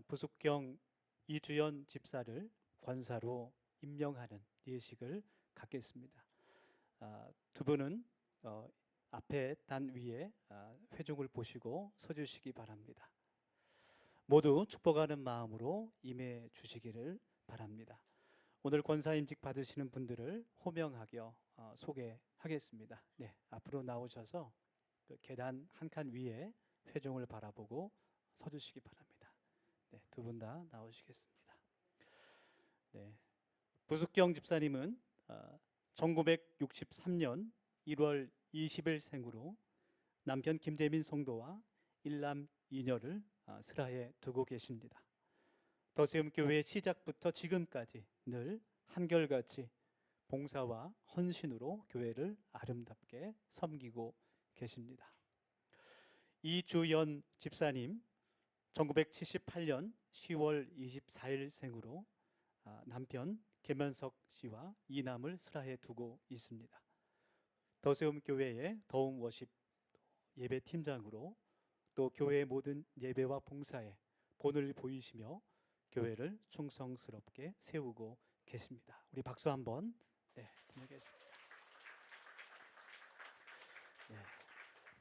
부숙경 이주연 집사를 권사로 임명하는 예식을 갖겠습니다. 두 분은 앞에 단 위에 회중을 보시고 서주시기 바랍니다. 모두 축복하는 마음으로 임해 주시기를 바랍니다. 오늘 권사임직 받으시는 분들을 호명하여 소개하겠습니다. 네, 앞으로 나오셔서 그 계단 한 칸 위에 회중을 바라보고 서주시기 바랍니다. 네, 두 분 다 나오시겠습니다. 네, 부숙경 집사님은 1963년 1월 20일 생으로 남편 김재민 성도와 일남 이녀를 슬하에 두고 계십니다. 더세움 교회 시작부터 지금까지 늘 한결같이 봉사와 헌신으로 교회를 아름답게 섬기고 계십니다. 이주연 집사님 1978년 10월 24일 생으로 남편 계면석 씨와 이남을 슬하에 두고 있습니다. 더세움 교회의 더움 워십 예배 팀장으로 또 교회의 모든 예배와 봉사에 본을 보이시며 교회를 충성스럽게 세우고 계십니다. 우리 박수 한번 보내겠습니다. 네,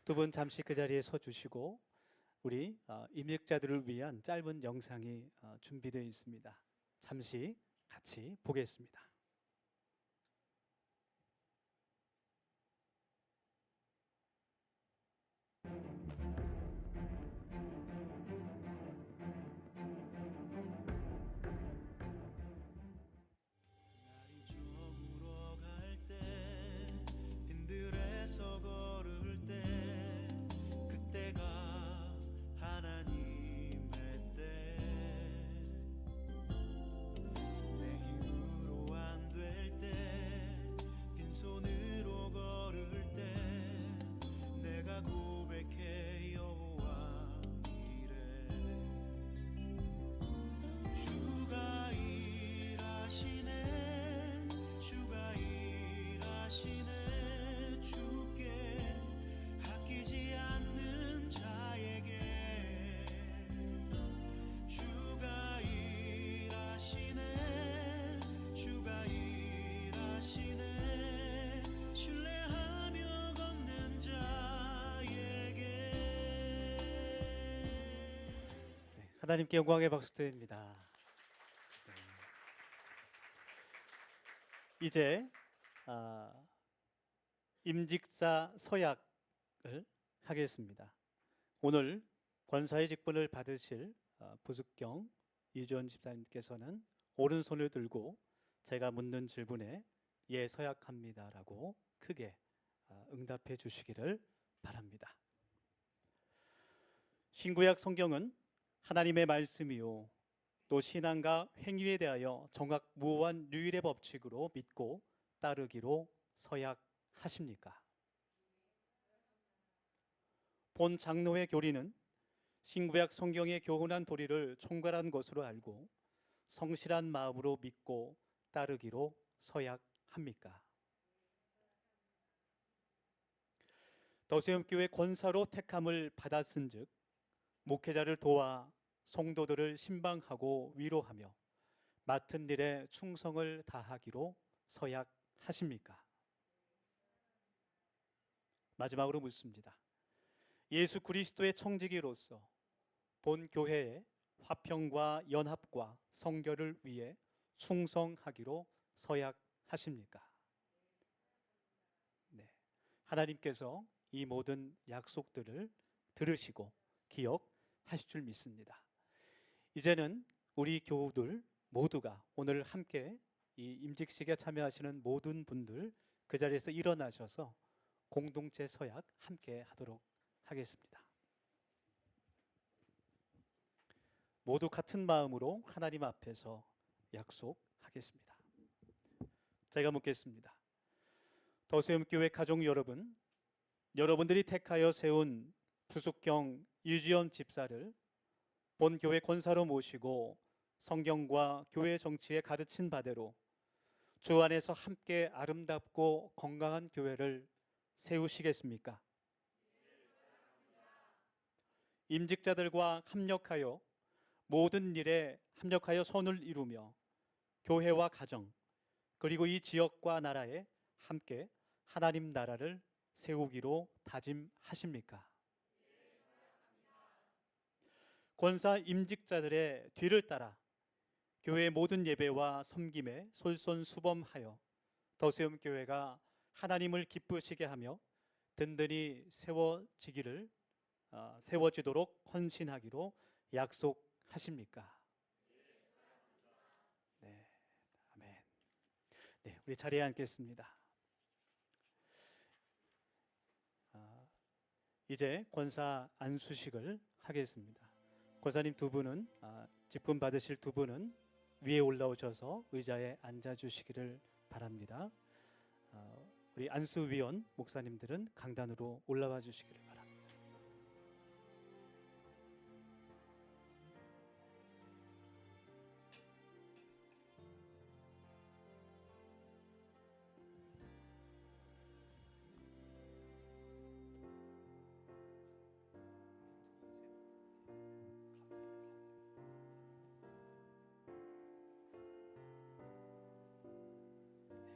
두 분 잠시 그 자리에 서 주시고 우리 임직자들을 위한 짧은 영상이 준비되어 있습니다. 잠시 같이 보겠습니다. 날이 저물어 갈 때 빈들에서 걸을 때 그때가 하나님의 때 내 힘으로 안 될 때 빈손으로 걸을 때 내가 고백해 여호와 이래 주가 일하시네 주가 일하시네 주께 아끼지 않는 자에게 주가 일하시네 주가 일하시네 신뢰하며 걷는 자에게. 하나님께 영광의 박수 드립니다. 이제 임직사 서약을 하겠습니다. 오늘 권사의 직분을 받으실 부숙경 이주연 집사님께서는 오른손을 들고 제가 묻는 질문에 예 서약합니다라고 크게 응답해 주시기를 바랍니다. 신구약 성경은 하나님의 말씀이요 또 신앙과 행위에 대하여 정확무오한 유일의 법칙으로 믿고 따르기로 서약하십니까? 본 장로의 교리는 신구약 성경의 교훈한 도리를 총괄한 것으로 알고 성실한 마음으로 믿고 따르기로 서약합니까? 더세움교회 권사로 택함을 받았은즉 목회자를 도와 성도들을 신방하고 위로하며 맡은 일에 충성을 다하기로 서약하십니까? 마지막으로 묻습니다. 예수 그리스도의 청지기로서 본 교회의 화평과 연합과 성결을 위해 충성하기로 서약하십니까? 네. 하나님께서 이 모든 약속들을 들으시고 기억하실 줄 믿습니다. 이제는 우리 교우들 모두가 오늘 함께 이 임직식에 참여하시는 모든 분들 그 자리에서 일어나셔서 공동체 서약 함께 하도록 하겠습니다. 모두 같은 마음으로 하나님 앞에서 약속하겠습니다. 제가 묻겠습니다. 더세움교회 가족 여러분, 여러분들이 택하여 세운 부숙경 유지연 집사를 본 교회 권사로 모시고 성경과 교회 정치에 가르친 바대로 주 안에서 함께 아름답고 건강한 교회를 세우시겠습니까? 임직자들과 합력하여 모든 일에 합력하여 선을 이루며 교회와 가정 그리고 이 지역과 나라에 함께 하나님 나라를 세우기로 다짐하십니까? 권사 임직자들의 뒤를 따라 교회의 모든 예배와 섬김에 솔선수범하여 더세움교회가 하나님을 기쁘시게 하며 든든히 세워지도록 헌신하기로 약속하십니까? 네, 아멘. 네, 우리 자리에 앉겠습니다. 이제 권사 안수식을 하겠습니다. 권사님 두 분은 직분 받으실 두 분은 위에 올라오셔서 의자에 앉아주시기를 바랍니다. 우리 안수위원 목사님들은 강단으로 올라와 주시기를 바랍니다.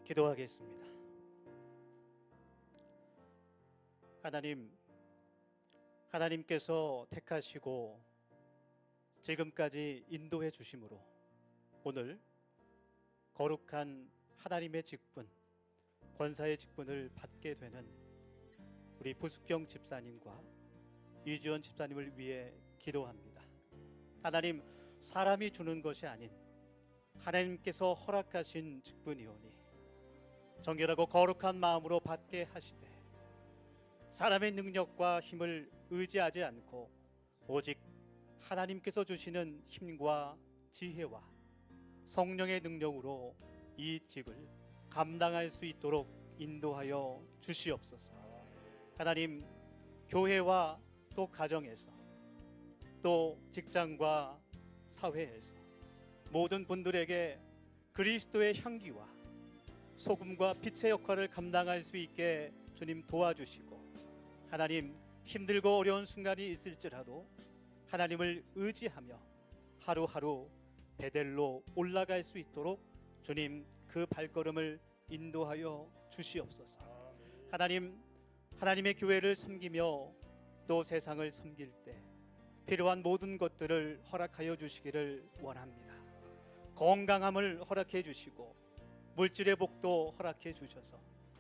기도하겠습니다. 하나님께서 택하시고 지금까지 인도해 주심으로 오늘 거룩한 하나님의 직분, 권사의 직분을 받게 되는 우리 부숙경 집사님과 이주연 집사님을 위해 기도합니다. 하나님, 사람이 주는 것이 아닌 하나님께서 허락하신 직분이오니 정결하고 거룩한 마음으로 받게 하시되 사람의 능력과 힘을 의지하지 않고 오직 하나님께서 주시는 힘과 지혜와 성령의 능력으로 이 직을 감당할 수 있도록 인도하여 주시옵소서. 하나님, 교회와 또 가정에서 또 직장과 사회에서 모든 분들에게 그리스도의 향기와 소금과 빛의 역할을 감당할 수 있게 주님 도와주시고, 하나님, 힘들고 어려운 순간이 있을지라도 하나님을 의지하며 하루하루 베델로 올라갈 수 있도록 주님 그 발걸음을 인도하여 주시옵소서. 하나님, 하나님의 교회를 섬기며 또 세상을 섬길 때 필요한 모든 것들을 허락하여 주시기를 원합니다. 건강함을 허락해 주시고 물질의 복도 허락해 주셔서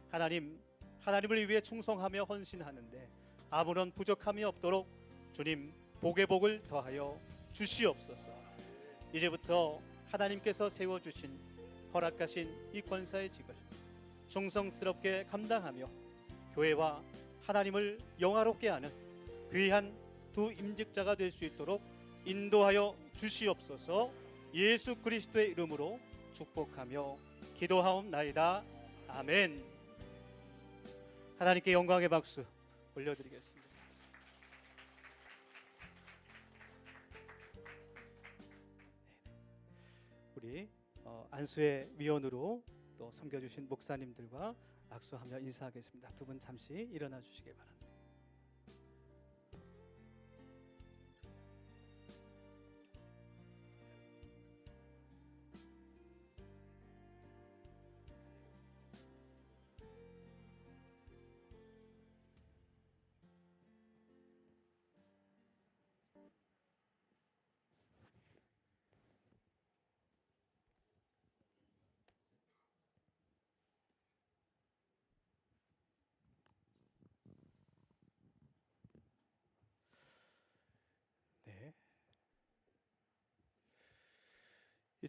하나님을 위해 충성하며 헌신하는데 아무런 부족함이 없도록 주님 복의 복을 더하여 주시옵소서. 이제부터 하나님께서 세워주신 허락하신 이 권사의 직을 충성스럽게 감당하며 교회와 하나님을 영화롭게 하는 귀한 두 임직자가 될 수 있도록 인도하여 주시옵소서. 예수 그리스도의 이름으로 축복하며 기도하옵나이다. 아멘. 하나님께 영광의 박수 올려드리겠습니다. 우리 안수의 위원으로 또 섬겨주신 목사님들과 악수하며 인사하겠습니다. 두 분 잠시 일어나 주시기 바랍니다.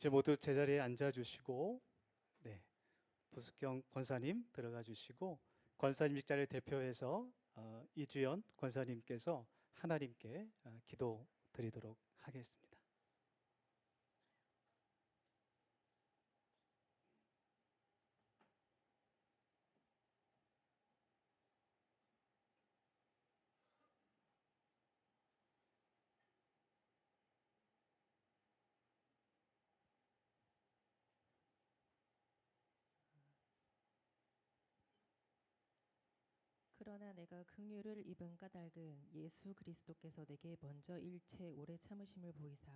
이제 모두 제자리에 앉아 주시고, 네, 부숙경 권사님 들어가 주시고, 권사님 직자를 대표해서 이주연 권사님께서 하나님께 기도 드리도록 하겠습니다. 그러나 내가 긍휼을 입은 까닭은 예수 그리스도께서 내게 먼저 일체 오래 참으심을 보이사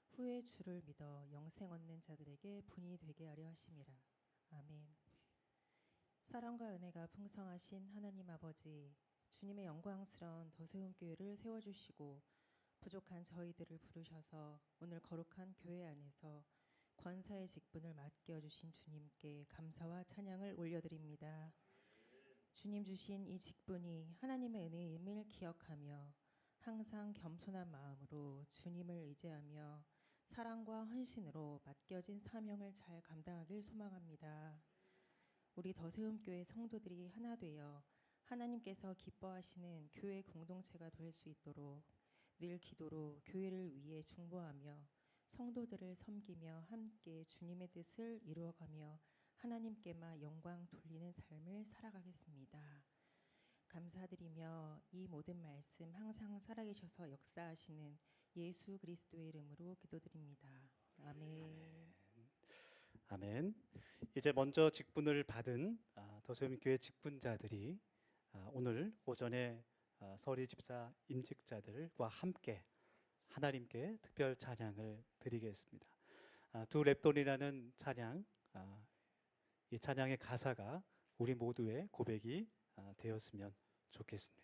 후에 주를 믿어 영생 얻는 자들에게 분이 되게 하려 하심이라. 아멘. 사랑과 은혜가 풍성하신 하나님 아버지, 주님의 영광스러운 더세움 교회를 세워주시고 부족한 저희들을 부르셔서 오늘 거룩한 교회 안에서 권사의 직분을 맡겨주신 주님께 감사와 찬양을 올려드립니다. 주님 주신 이 직분이 하나님의 은혜임을 기억하며 항상 겸손한 마음으로 주님을 의지하며 사랑과 헌신으로 맡겨진 사명을 잘 감당하길 소망합니다. 우리 더세움교회 성도들이 하나 되어 하나님께서 기뻐하시는 교회 공동체가 될 수 있도록 늘 기도로 교회를 위해 중보하며 성도들을 섬기며 함께 주님의 뜻을 이루어가며 하나님께만 영광 돌리는 삶을 살아가겠습니다. 감사드리며 이 모든 말씀 항상 살아계셔서 역사하시는 예수 그리스도의 이름으로 기도드립니다. 아멘. 아멘. 이제 먼저 직분을 받은 더세움교회 직분자들이 오늘 오전에 서리 집사 임직자들과 함께 하나님께 특별 찬양을 드리겠습니다. 두 랩돈이라는 찬양, 이 찬양의 가사가 우리 모두의 고백이 되었으면 좋겠습니다.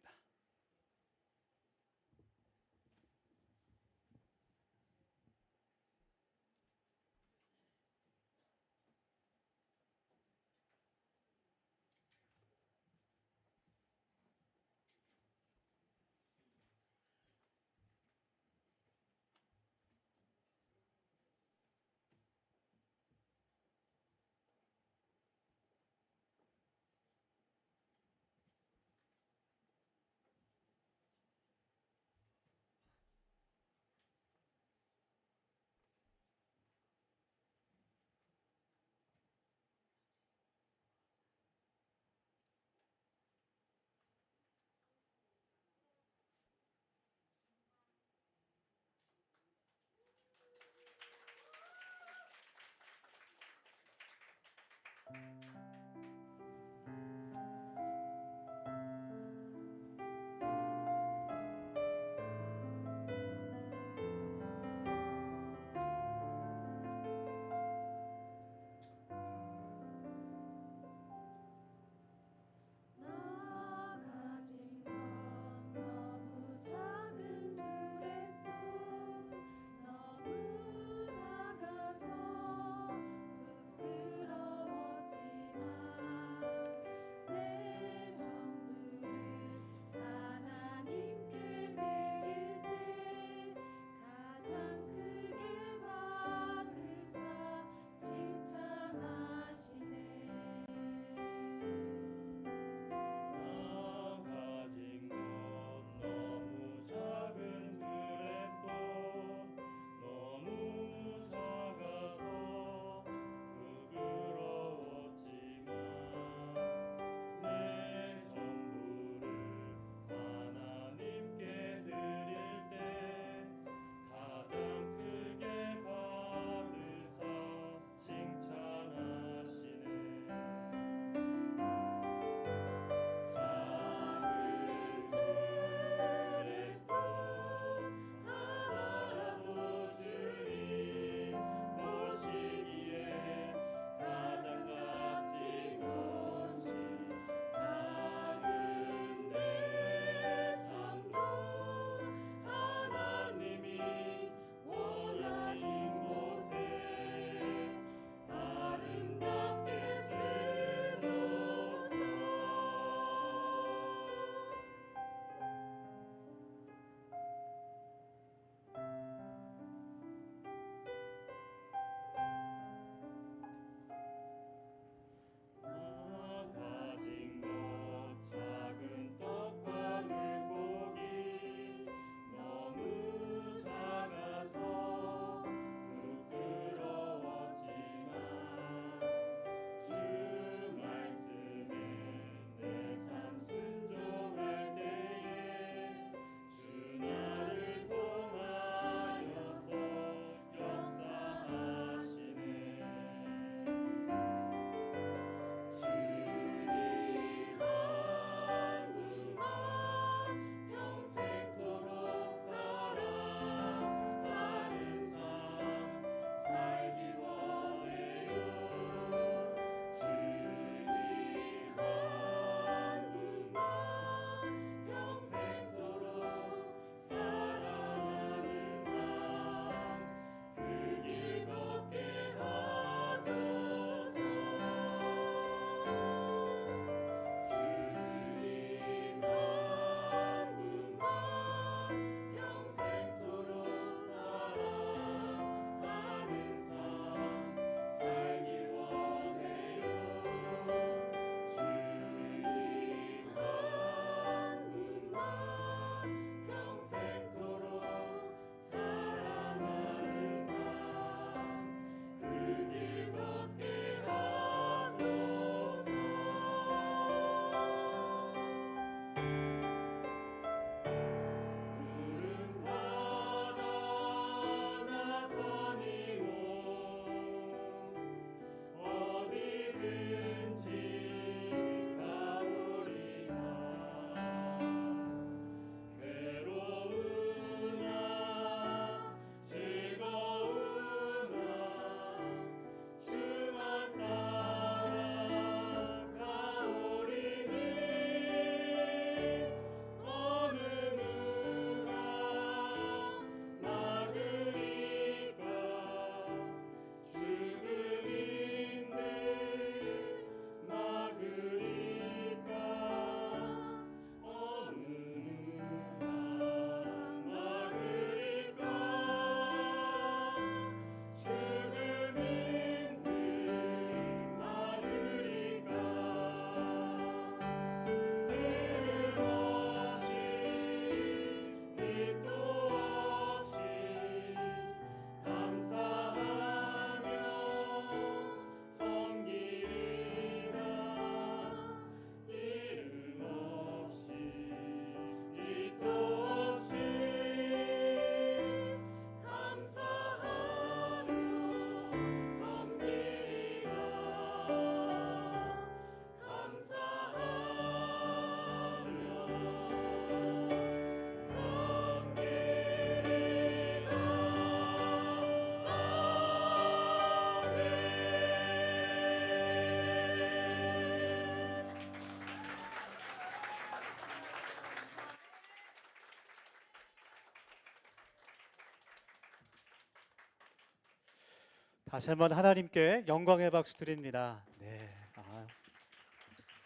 다시 한번 하나님께 영광의 박수 드립니다. 네,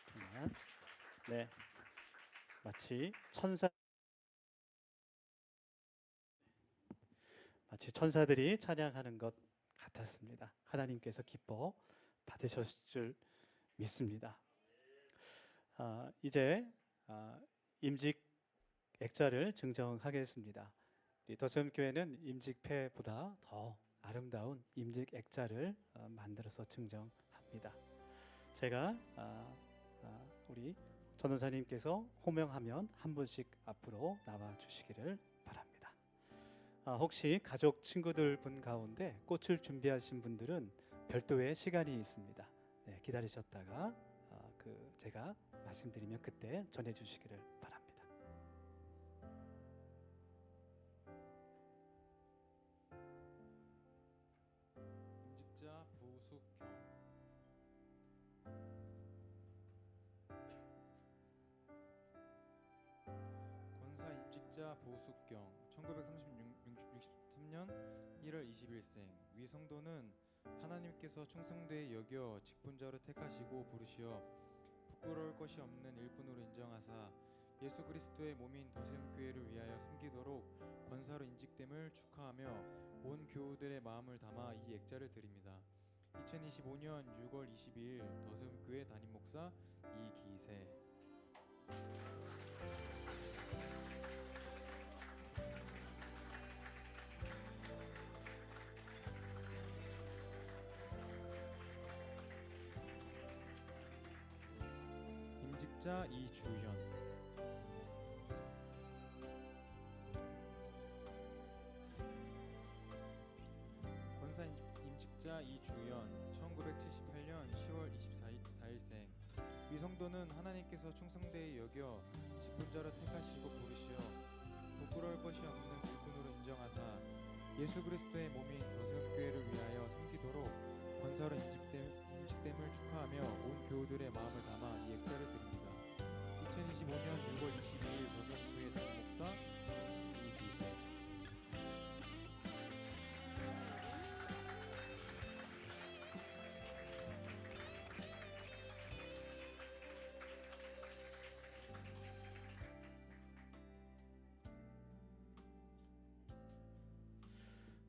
정말, 네, 마치 천사들이 찬양하는 것 같았습니다. 하나님께서 기뻐 받으셨을 줄 믿습니다. 이제 임직 액자를 증정하겠습니다. 우리 더세움교회는 임직패보다 더 아름다운 임직 액자를 만들어서 증정합니다. 제가 우리 전도사님께서 호명하면 한 분씩 앞으로 나와 주시기를 바랍니다. 혹시 가족 친구들 분 가운데 꽃을 준비하신 분들은 별도의 시간이 있습니다. 네, 기다리셨다가 제가 말씀드리면 그때 전해 주시기를 바랍니다. 임직자 부숙경. 권사 임직자 부숙경 1963년 1월 21생. 위 성도는 하나님께서 충성되이 여겨 직분자로 택하시고 부르시어 부끄러울 것이 없는 일꾼으로 인정하사 예수 그리스도의 몸인 더세움교회를 위하여 섬기도록 권사로 인직됨을 축하하며 온 교우들의 마음을 담아 이 액자를 드립니다. 2025년 6월 22일 더세움교회 담임목사 이기세. 임직자 이주현. 권사 임직자 이주연 1978년 10월 24일생. 위성도는 하나님께서 충성되이 여겨 직분자로 택하시고 부르시어 부끄러울 것이 없는 일꾼으로 인정하사 예수 그리스도의 몸인 더세움교회를 위하여 섬기도록 권사로 임직됨을 축하하며 온 교우들의 마음을 담아 이 액자를 드립니다. 2025년 6월 22일 더세움교회 담임목사 이기세.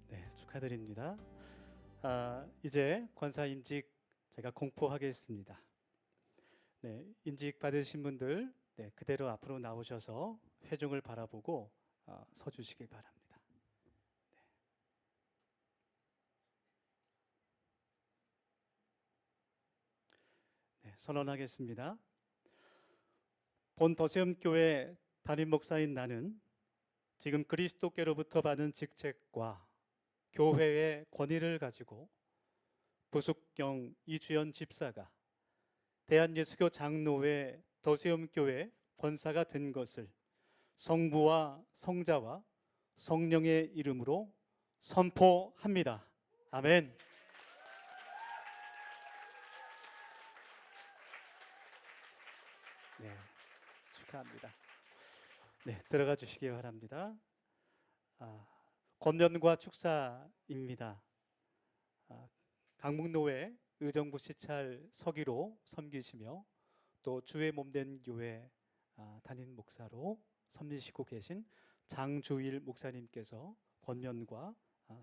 네, 축하드립니다. 이제 권사 임직 제가 공포하겠습니다. 네, 임직 받으신 분들 그대로 앞으로 나오셔서 회중을 바라보고 서주시길 바랍니다. 네, 선언하겠습니다. 본 더세움교회 담임 목사인 나는 지금 그리스도께로부터 받은 직책과 교회의 권위를 가지고 부숙경 이주연 집사가 대한예수교 장로회 더세움교회 권사가 된 것을 성부와 성자와 성령의 이름으로 선포합니다. 아멘. 네, 축하합니다. 네, 들어가 주시기 바랍니다. 권면과 축사입니다. 강북노회 의정부 시찰 서기로 섬기시며 또 주의 몸된 교회 담임 목사로 섬기시고 계신 장주일 목사님께서 권면과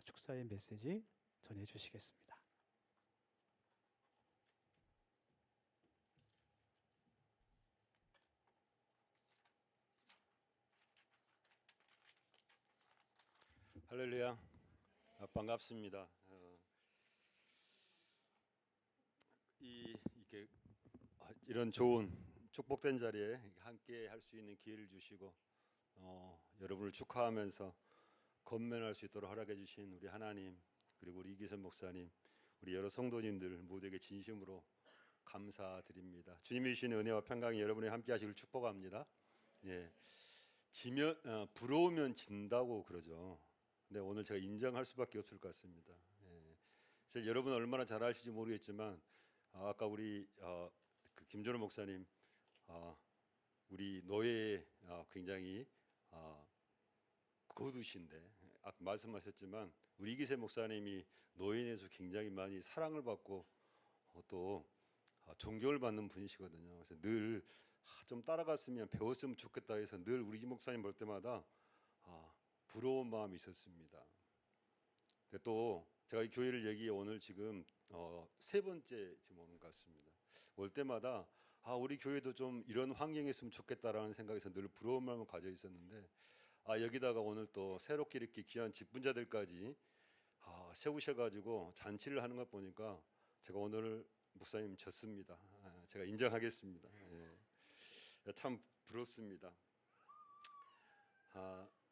축사의 메시지 전해 주시겠습니다. 할렐루야. 반갑습니다. 이렇게 이런 좋은 축복된 자리에 함께 할 수 있는 기회를 주시고 여러분을 축하하면서 건면할 수 있도록 허락해 주신 우리 하나님, 그리고 우리 이기선 목사님, 우리 여러 성도님들 모두에게 진심으로 감사드립니다. 주님이 주시는 은혜와 평강이 여러분이 함께 하시길 축복합니다. 예. 부러우면 진다고 그러죠. 근데 오늘 제가 인정할 수밖에 없을 것 같습니다. 예. 사실 여러분 얼마나 잘 아실지 모르겠지만 아까 우리 김준호 목사님 우리 노예에 굉장히 거두신데 아까 말씀하셨지만 우리 이기세 목사님이 노인에서 굉장히 많이 사랑을 받고 또 존경을 받는 분이시거든요. 그래서 늘 좀 따라갔으면 배웠으면 좋겠다 해서 늘 우리 이 목사님 볼 때마다 부러운 마음이 있었습니다. 근데 또 제가 이 교회를 여기 오늘 지금 세 번째 지금 오는 것 같습니다. 올 때마다 우리 교회도 좀 이런 환경이었으면 좋겠다라는 생각에서 늘 부러운 마음을 가져 있었는데 여기다가 오늘 또 새롭게 이렇게 귀한 직분자들까지 세우셔가지고 잔치를 하는 것 보니까 제가 오늘 목사님 졌습니다. 제가 인정하겠습니다. 참 부럽습니다.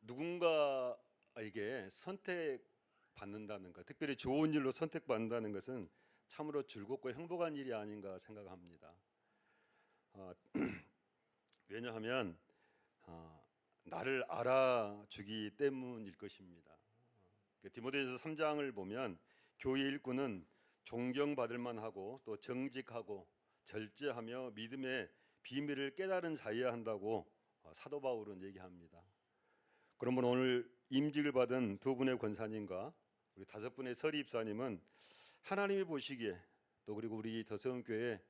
누군가에게 선택받는다는 것, 특별히 좋은 일로 선택받는다는 것은 참으로 즐겁고 행복한 일이 아닌가 생각합니다. 왜냐하면 나를 알아주기 때문일 것입니다. 디모데전서 3장을 보면 교회 일꾼은 존경받을 만하고 또 정직하고 절제하며 믿음의 비밀을 깨달은 자여야 한다고 사도 바울은 얘기합니다. 그러면 오늘 임직을 받은 두 분의 권사님과 우리 5분의 서리 입사님은 하나님이 보시기에 또 그리고 우리 더서원교회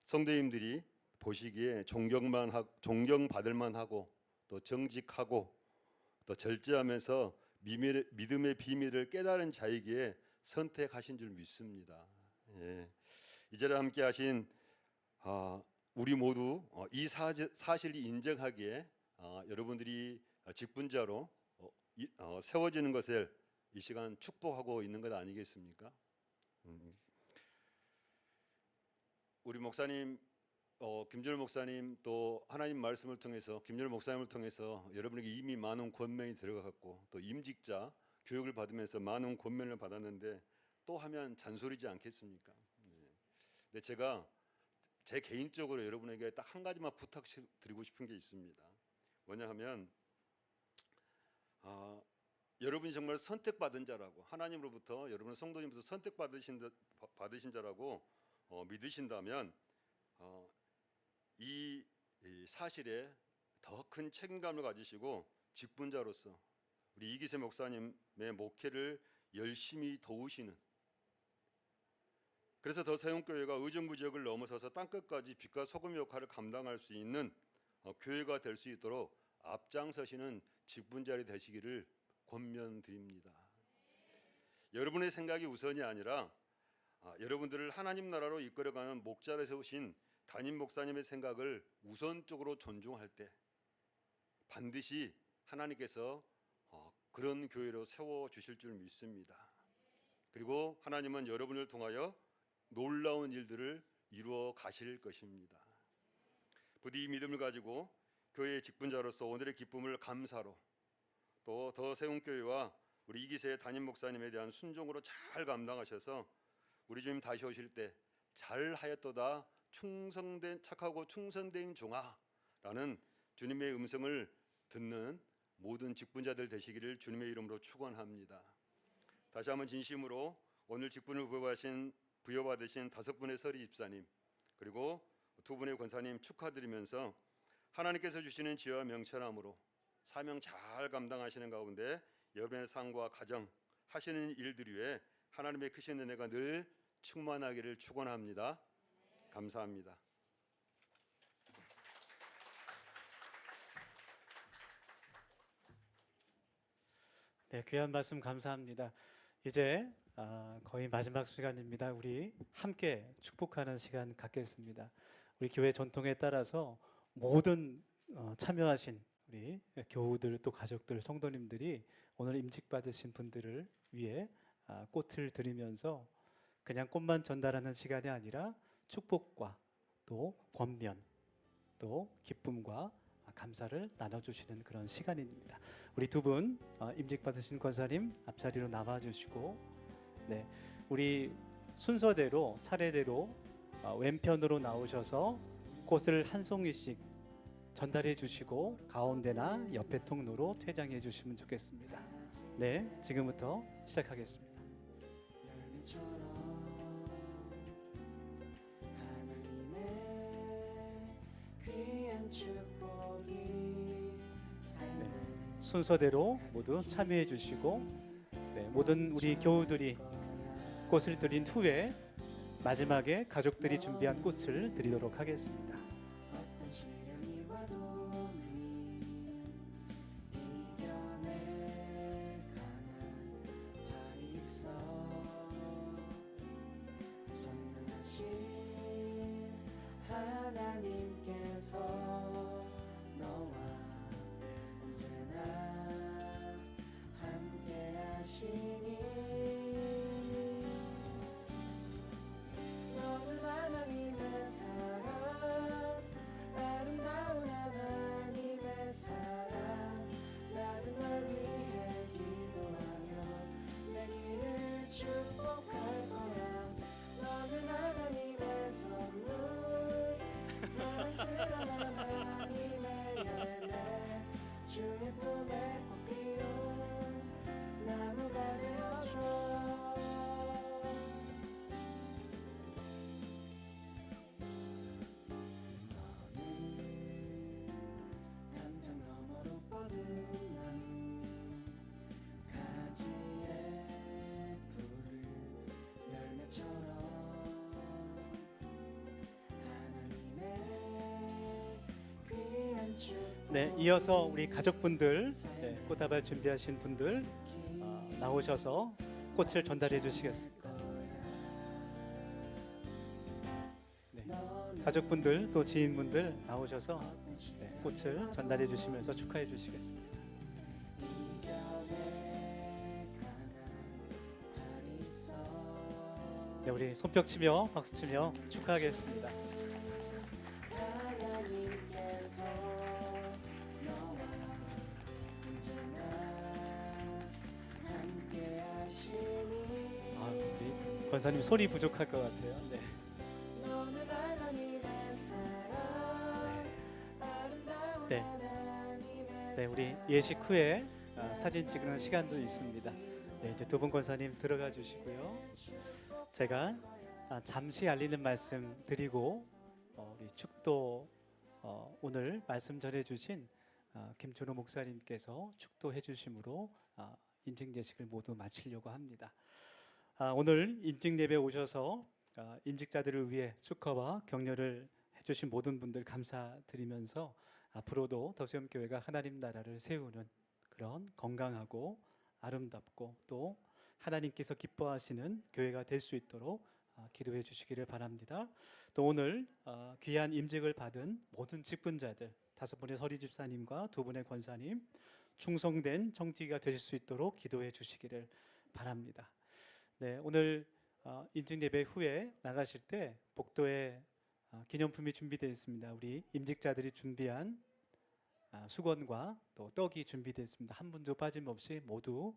성도님들이 보시기에 존경받을 만하고 또 정직하고 또 절제하면서 믿음의 비밀을 깨달은 자이기에 선택하신 줄 믿습니다. 이 자리에 함께 하신 우리 모두 이 사실이 인정하기에 여러분들이 직분자로 세워지는 것을 이 시간 축복하고 있는 것 아니겠습니까? 우리 목사님 김준호 목사님 또 하나님 말씀을 통해서 김준호 목사님을 통해서 여러분에게 이미 많은 권면이 들어갔고 또 임직자 교육을 받으면서 많은 권면을 받았는데 또 하면 잔소리지 않겠습니까? 근데 제가 제 개인적으로 여러분에게 딱 한 가지만 부탁드리고 싶은 게 있습니다. 뭐냐 하면 여러분이 정말 선택받은 자라고 하나님으로부터 여러분 성도님부터 선택받으신 자라고 믿으신다면 이 사실에 더 큰 책임감을 가지시고 직분자로서 우리 이기세 목사님의 목회를 열심히 도우시는, 그래서 더 세운교회가 의정부 지역을 넘어서서 땅끝까지 빛과 소금 역할을 감당할 수 있는 교회가 될 수 있도록 앞장서시는 직분자리 되시기를 권면드립니다. 여러분의 생각이 우선이 아니라 여러분들을 하나님 나라로 이끌어가는 목자로 세우신 담임 목사님의 생각을 우선적으로 존중할 때 반드시 하나님께서 그런 교회로 세워주실 줄 믿습니다. 그리고 하나님은 여러분을 통하여 놀라운 일들을 이루어 가실 것입니다. 부디 이 믿음을 가지고 교회의 직분자로서 오늘의 기쁨을 감사로 또 더 세운교회와 우리 이기세 담임 목사님에 대한 순종으로 잘 감당하셔서 우리 주님 다시 오실 때 잘하였도다 충성된 착하고 충성된 종아라는 주님의 음성을 듣는 모든 직분자들 되시기를 주님의 이름으로 축원합니다. 다시 한번 진심으로 오늘 직분을 부여받으신 5분의 서리 집사님 그리고 2분의 권사님 축하드리면서 하나님께서 주시는 지혜와 명철함으로 사명 잘 감당하시는 가운데 여러분의 삶과 가정 하시는 일들 위해 하나님의 크신 은혜가 늘 충만하기를 축원합니다. 감사합니다. 네, 귀한 말씀 감사합니다. 이제 거의 마지막 시간입니다. 우리 함께 축복하는 시간 갖겠습니다. 우리 교회 전통에 따라서 모든 참여하신 우리 교우들 또 가족들 성도님들이 오늘 임직 받으신 분들을 위해 꽃을 드리면서 그냥 꽃만 전달하는 시간이 아니라 축복과 또 권면 또 기쁨과 감사를 나눠주시는 그런 시간입니다. 우리 2분 임직 받으신 권사님 앞자리로 나와주시고, 네, 우리 순서대로 차례대로 왼편으로 나오셔서 꽃을 한 송이씩 전달해 주시고 가운데나 옆에 통로로 퇴장해 주시면 좋겠습니다. 네, 지금부터 시작하겠습니다. 순서대로 모두 참여해 주시고 모든 우리 교우들이 꽃을 드린 후에 마지막에 가족들이 준비한 꽃을 드리도록 하겠습니다. 어떤 시련이 와도 이겨낼 강한 발이 있어 전능하신 하나님께서 너와 언제나 함께 하시니 너는 하나님의 사랑 아름다운 하나님의 사랑 나는 널 위해 기도하며 내 길을 축복할 거야 너는 하나님의 선물 사랑스러운 하나님의 열매 주의 꿈에 꽃 피운 나무가 되어줘 당장 너머로 뻗은 나무 가지에 푸른 열매처럼 하나님의 귀한 축복 네, 이어서 우리 가족분들, 꽃다발 준비하신 분들 나오셔서 꽃을 전달해 주시겠습니다. 네, 가족분들 또 지인분들 나오셔서 꽃을 전달해 주시면서 축하해 주시겠습니다. 네, 우리 손뼉 치며 박수 치며 축하하겠습니다. 하나님께서 너와 언제나 함께 하시니 우리 권사님 소리 부족할 것 같아요. 네. 너는 하나님의 사랑 아름다운 네. 하나님의 네, 우리 예식 후에 사진 찍는 시간도 있습니다. 네, 이제 두 분 권사님 들어가 주시고요. 제가 잠시 알리는 말씀 드리고 우리 축도 오늘 말씀 전해주신 김준호 목사님께서 축도해 주심으로 인증 예식을 모두 마치려고 합니다. 오늘 인증 예배 오셔서 임직자들을 위해 축하와 격려를 해주신 모든 분들 감사드리면서 앞으로도 더수염교회가 하나님 나라를 세우는 그런 건강하고 아름답고 또 하나님께서 기뻐하시는 교회가 될 수 있도록 기도해 주시기를 바랍니다. 또 오늘 귀한 임직을 받은 모든 직분자들 5분의 서리 집사님과 2분의 권사님 충성된 청지기가 되실 수 있도록 기도해 주시기를 바랍니다. 네, 오늘 인증 예배 후에 나가실 때 복도에 기념품이 준비되어 있습니다. 우리 임직자들이 준비한 수건과 또 떡이 준비되어 있습니다. 한 분도 빠짐없이 모두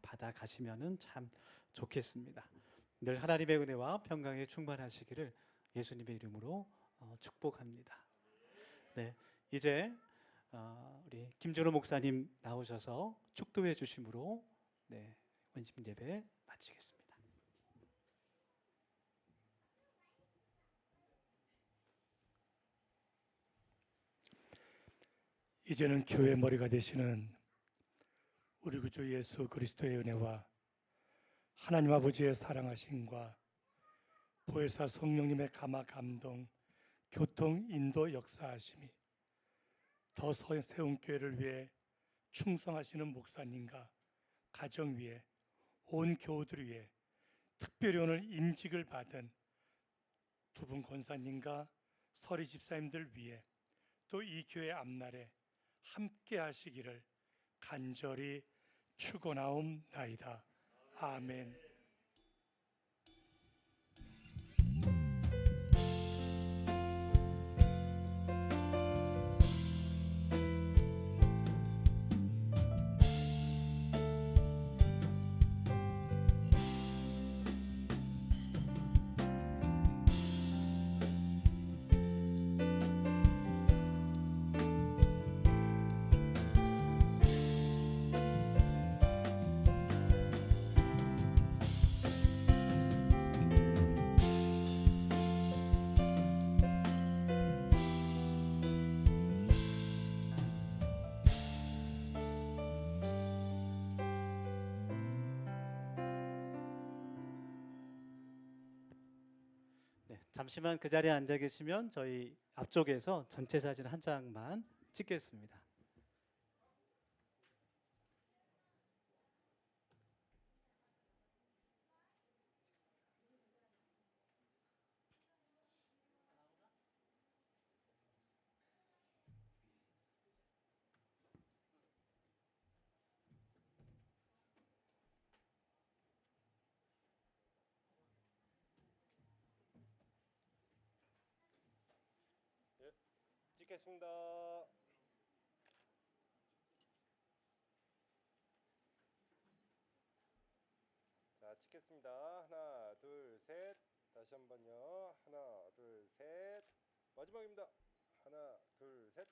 받아 가시면은 참 좋겠습니다. 늘 하나님의 은혜와 평강에 충만하시기를 예수님의 이름으로 축복합니다. 네, 이제 우리 김준호 목사님 나오셔서 축도해 주심으로 원심 예배 마치겠습니다. 이제는 교회 머리가 되시는 우리 구주 예수 그리스도의 은혜와 하나님 아버지의 사랑하심과 보혜사 성령님의 감화 감동 교통 인도 역사하심이 더 세운 교회를 위해 충성하시는 목사님과 가정 위에 온 교우들 위해 특별히 오늘 임직을 받은 2분 권사님과 서리 집사님들 위해 또 이 교회 앞날에 함께 하시기를 간절히 축원하옵나이다. 아멘. 잠시만 그 자리에 앉아 계시면 저희 앞쪽에서 전체 사진 한 장만 찍겠습니다. 찍겠습니다. 자, 찍겠습니다. 하나, 둘, 셋. 다시 한번요. 하나, 둘, 셋. 마지막입니다. 하나, 둘, 셋.